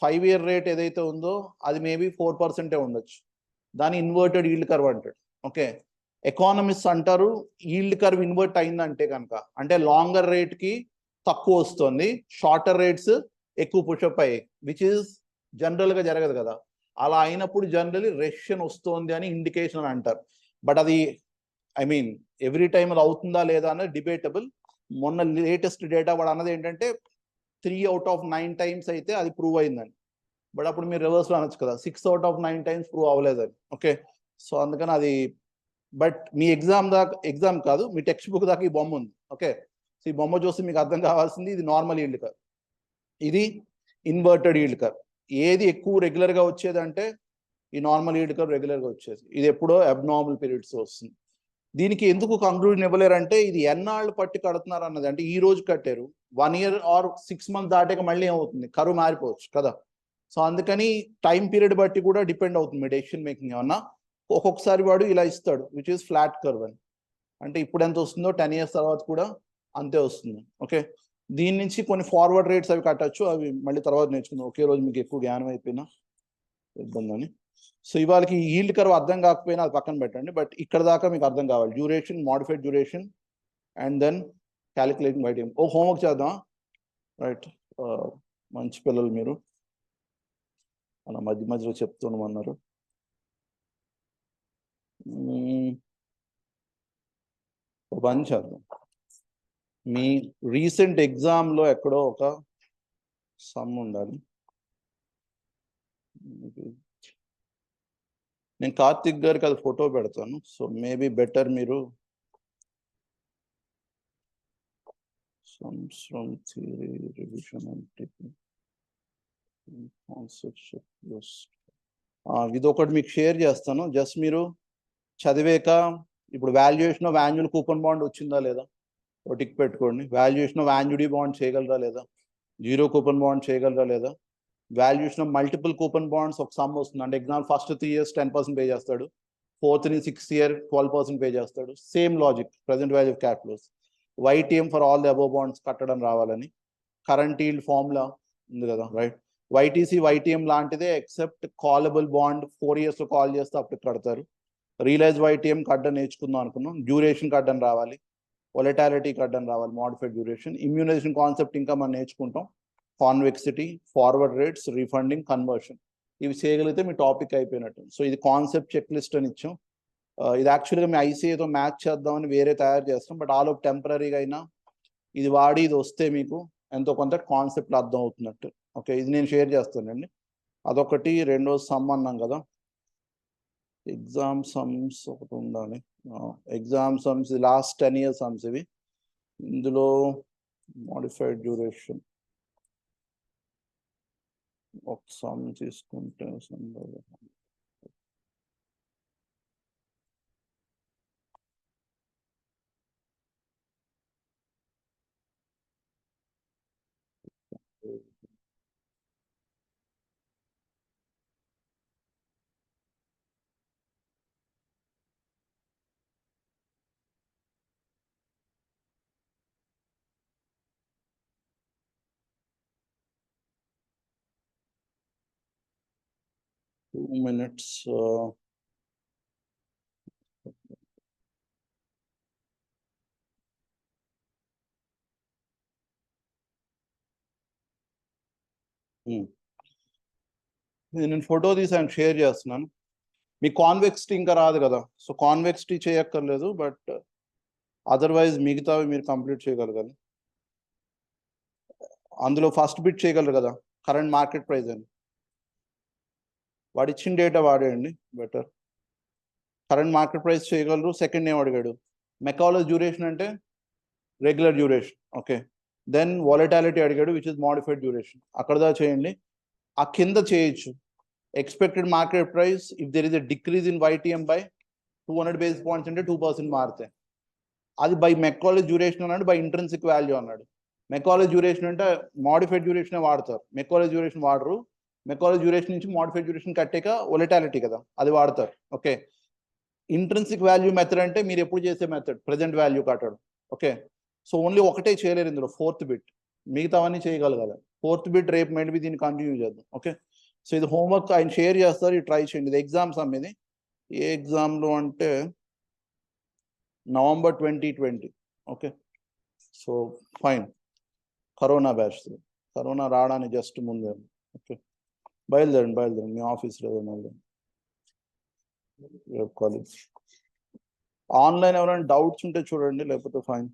5 year రేట్ ఏదైతే ఉందో అది మేబీ 4% ఉండొచ్చు. దాని ఇన్వర్టెడ్ ఈల్డ్ కర్వ్ అంటాడు. ఓకే, ఎకానమిస్ట్ అంటారు ఈల్డ్ కర్వ్ ఇన్వర్ట్ అయిందంటే కనుక, అంటే లాంగర్ రేట్కి తక్కువ వస్తుంది, షార్టర్ రేట్స్ ఎక్కువ పుషప్ అయ్యాయి, విచ్ ఈస్ జనరల్గా జరగదు కదా. అలా అయినప్పుడు జనరల్లీ రెషన్ వస్తుంది అని ఇండికేషన్ అని అంటారు. బట్ అది ఎవ్రీ టైం అది అవుతుందా లేదా అనేది డిబేటబుల్. మొన్న లేటెస్ట్ డేటా వాడు అన్నది ఏంటంటే 3 out of 9 times అయితే అది ప్రూవ్ అయిందని. బట్ అప్పుడు మీరు రివర్స్లో అనొచ్చు కదా 6 out of 9 times ప్రూవ్ అవ్వలేదని. ఓకే, సో అందుకని అది, బట్ మీ ఎగ్జామ్ కాదు, మీ టెక్స్ట్ బుక్ దాకా ఈ బొమ్మ ఉంది. ఓకే, సో ఈ బొమ్మ చూస్తే మీకు అర్థం కావాల్సింది ఇది నార్మల్ ఈల్డ్ కర్వ్, ఇది ఇన్వర్టెడ్ ఈల్డ్ కర్వ్. ఏది ఎక్కువ రెగ్యులర్గా వచ్చేదంటే ఈ నార్మల్ ఈల్డ్ కర్వ్ రెగ్యులర్గా వచ్చేది, ఇది ఎప్పుడో అబ్నార్మల్ పీరియడ్స్ వస్తుంది. దీనికి ఎందుకు కంక్లూజన్ ఇవ్వలేరంటే ఇది ఎన్నాళ్ళు పట్టి కడుతున్నారు అన్నది. అంటే ఈ రోజు కట్టారు 1 year or 6 months దాటాక మళ్ళీ ఏమవుతుంది, కరువు మారిపోవచ్చు కదా. సో అందుకని టైం పీరియడ్ బట్టి కూడా డిపెండ్ అవుతుంది మీ డెసిషన్ మేకింగ్ ఏమన్నా. ఒక్కొక్కసారి వాడు ఇలా ఇస్తాడు విచ్ ఇస్ ఫ్లాట్ కర్వ్ అని, అంటే ఇప్పుడు ఎంత వస్తుందో 10 years తర్వాత కూడా అంతే వస్తుంది. ఓకే, దీని నుంచి కొన్ని ఫార్వర్డ్ రేట్స్ అవి కట్టచ్చు, అవి మళ్ళీ తర్వాత నేర్చుకుందాం. ఒకే రోజు మీకు ఎక్కువ జ్ఞానం అయిపోయినా ఇబ్బంది అని. సో ఇవాళకి ఈల్డ్ కర్వ్ అర్థం కాకపోయినా అది పక్కన పెట్టండి, బట్ ఇక్కడ దాకా మీకు అర్థం కావాలి. Duration, modified duration, and then calculating by time. ఓ హోంవర్క్ చేద్దాం, రైట్? మంచి పిల్లలు మీరు, అలా మధ్య మధ్యలో చెప్తున్నామన్నారు. పని చేద్దాం. మీ రీసెంట్ ఎగ్జామ్లో ఎక్కడో ఒక సమ్ ఉండాలి. నేను కార్తిక్ గారికి అది ఫోటో పెడతాను, సో మేబీ బెటర్ మీరు sums from theory, revision and technique, concepts of this. ఇది ఒకటి మీకు షేర్ చేస్తాను, జస్ట్ మీరు చదివాక ఇప్పుడు valuation of annual coupon bond వచ్చిందా లేదా ఒక టిక్ పెట్టుకోండి. వాల్యుయేషన్ ఆఫ్ యాన్యుటీ బాండ్ చేయగలరా లేదా, జీరో కూపన్ బాండ్ చేయగలరా లేదా, valuation of multiple coupon bonds ఒక సమ్ వస్తుంది. అంటే ఎగ్జాంపుల్ ఫస్ట్ 3 years 10% పే చేస్తాడు, 4th ని 6th year 12% పే చేస్తాడు. Same logic, present value of cash flows. YTM for all the above bonds కట్టడం రావాలని కరెంట్ ఈల్డ్ ఫార్ములా ఉంది కదా, రైట్? YTC YTM లాంటిదే, ఎక్సెప్ట్ కాలబుల్ బాండ్ 4 years లో కాల్ చేస్తే అప్పుడు కడతారు. రియలైజ్ YTM కట్టడం నేర్చుకుందాం అనుకున్నాం. డ్యూరేషన్ కట్టడం రావాలి, వొలటాలిటీ కట్టడం రావాలి, మోడిఫైడ్ డ్యూరేషన్. ఇమ్యూనైజేషన్ కాన్సెప్ట్ ఇంకా మనం నేర్చుకుంటాం. కాన్వెక్సిటీ, ఫార్వర్డ్ రేట్స్, రీఫండింగ్, కన్వర్షన్, ఇవి చేయగలిగితే మీ టాపిక్ అయిపోయినట్టు. సో ఇది కాన్సెప్ట్ చెక్ లిస్ట్ అని ఇచ్చాం. ఇది యాక్చువల్గా మీ ICAతో మ్యాచ్ చేద్దామని వేరే తయారు చేస్తాం, బట్ ఆలోపు టెంపరీగా అయినా ఇది వాడి ఇది వస్తే మీకు ఎంతో కొంత కాన్సెప్ట్ అర్థం అవుతున్నట్టు. ఓకే, ఇది నేను షేర్ చేస్తానండి. అదొకటి. రెండో సమ్ అన్నాం కదా, ఎగ్జామ్ సమ్స్ ఒకటి ఉండాలి. Exam sums last 10 years sums ఇవి. ఇందులో మోడిఫైడ్ డ్యూరేషన్ ఒక సమ్ తీసుకుంటే two minutes. నేను ఫోటో తీసి ఆయన షేర్ చేస్తున్నాను. మీ కాన్వెక్సిటీ ఇంకా రాదు కదా, సో కాన్వెక్సిటీ చేయక్కర్లేదు, బట్ అదర్వైజ్ మిగతావి మీరు కంప్లీట్ చేయగలగాలి. అందులో ఫస్ట్ బిట్ చేయగలరు కదా, కరెంట్ మార్కెట్ ప్రైస్ అని. వాడు ఇచ్చిన డేటా వాడేయండి బెటర్. కరెంట్ మార్కెట్ ప్రైస్ చేయగలరు. సెకండ్ ఏం అడిగాడు, మెకాలస్ డ్యూరేషన్ అంటే regular duration. Okay, then volatility అడిగాడు విచ్ ఇస్ మోడిఫైడ్ డ్యూరేషన్. అక్కడ దా చేయండి. ఆ కింద చేయొచ్చు expected market price if there is a decrease in YTM by 200 basis points అంటే 2% మారితే అది బై మెకాలస్ డ్యూరేషన్ అన్నాడు, బై ఇంట్రెన్సిక్ వాల్యూ అన్నాడు. మెకాలస్ డ్యూరేషన్ అంటే మోడిఫైడ్ డ్యూరేషన్ వాడతారు, మెకాలస్ డ్యూరేషన్ వాడరు. మెకాలస్ డ్యూరేషన్ నుంచి మోడిఫైడ్ డ్యూరేషన్ కట్టాక వొలటాలిటీ కదా, అది వాడతారు. ఓకే, ఇంట్రెన్సిక్ వాల్యూ మెథడ్ అంటే మీరు ఎప్పుడు చేసే మెథడ్ ప్రెజెంట్ వాల్యూ కట్టడం. ఓకే, సో ఓన్లీ ఒకటే చేయలేరు ఇందులో, 4th బిట్. మిగతావన్నీ చేయగలగాలి. 4th బిట్ రేపు మేబీ దీన్ని కంటిన్యూ చేద్దాం. ఓకే, సో ఇది హోంవర్క్ ఆయన షేర్ చేస్తారు, ఇది ట్రై చేయండి. ఇది ఎగ్జామ్స్ అమ్మేది. ఏ ఎగ్జామ్లో అంటే November 2020. Okay, so fine. Corona batch, corona రావడానికి జస్ట్ ముందే. ఓకే, బయలుదేరండి మీ ఆఫీస్లో కాలేజ్. ఆన్లైన్ ఎవరైనా డౌట్స్ ఉంటే చూడండి, లేకపోతే ఫైన్.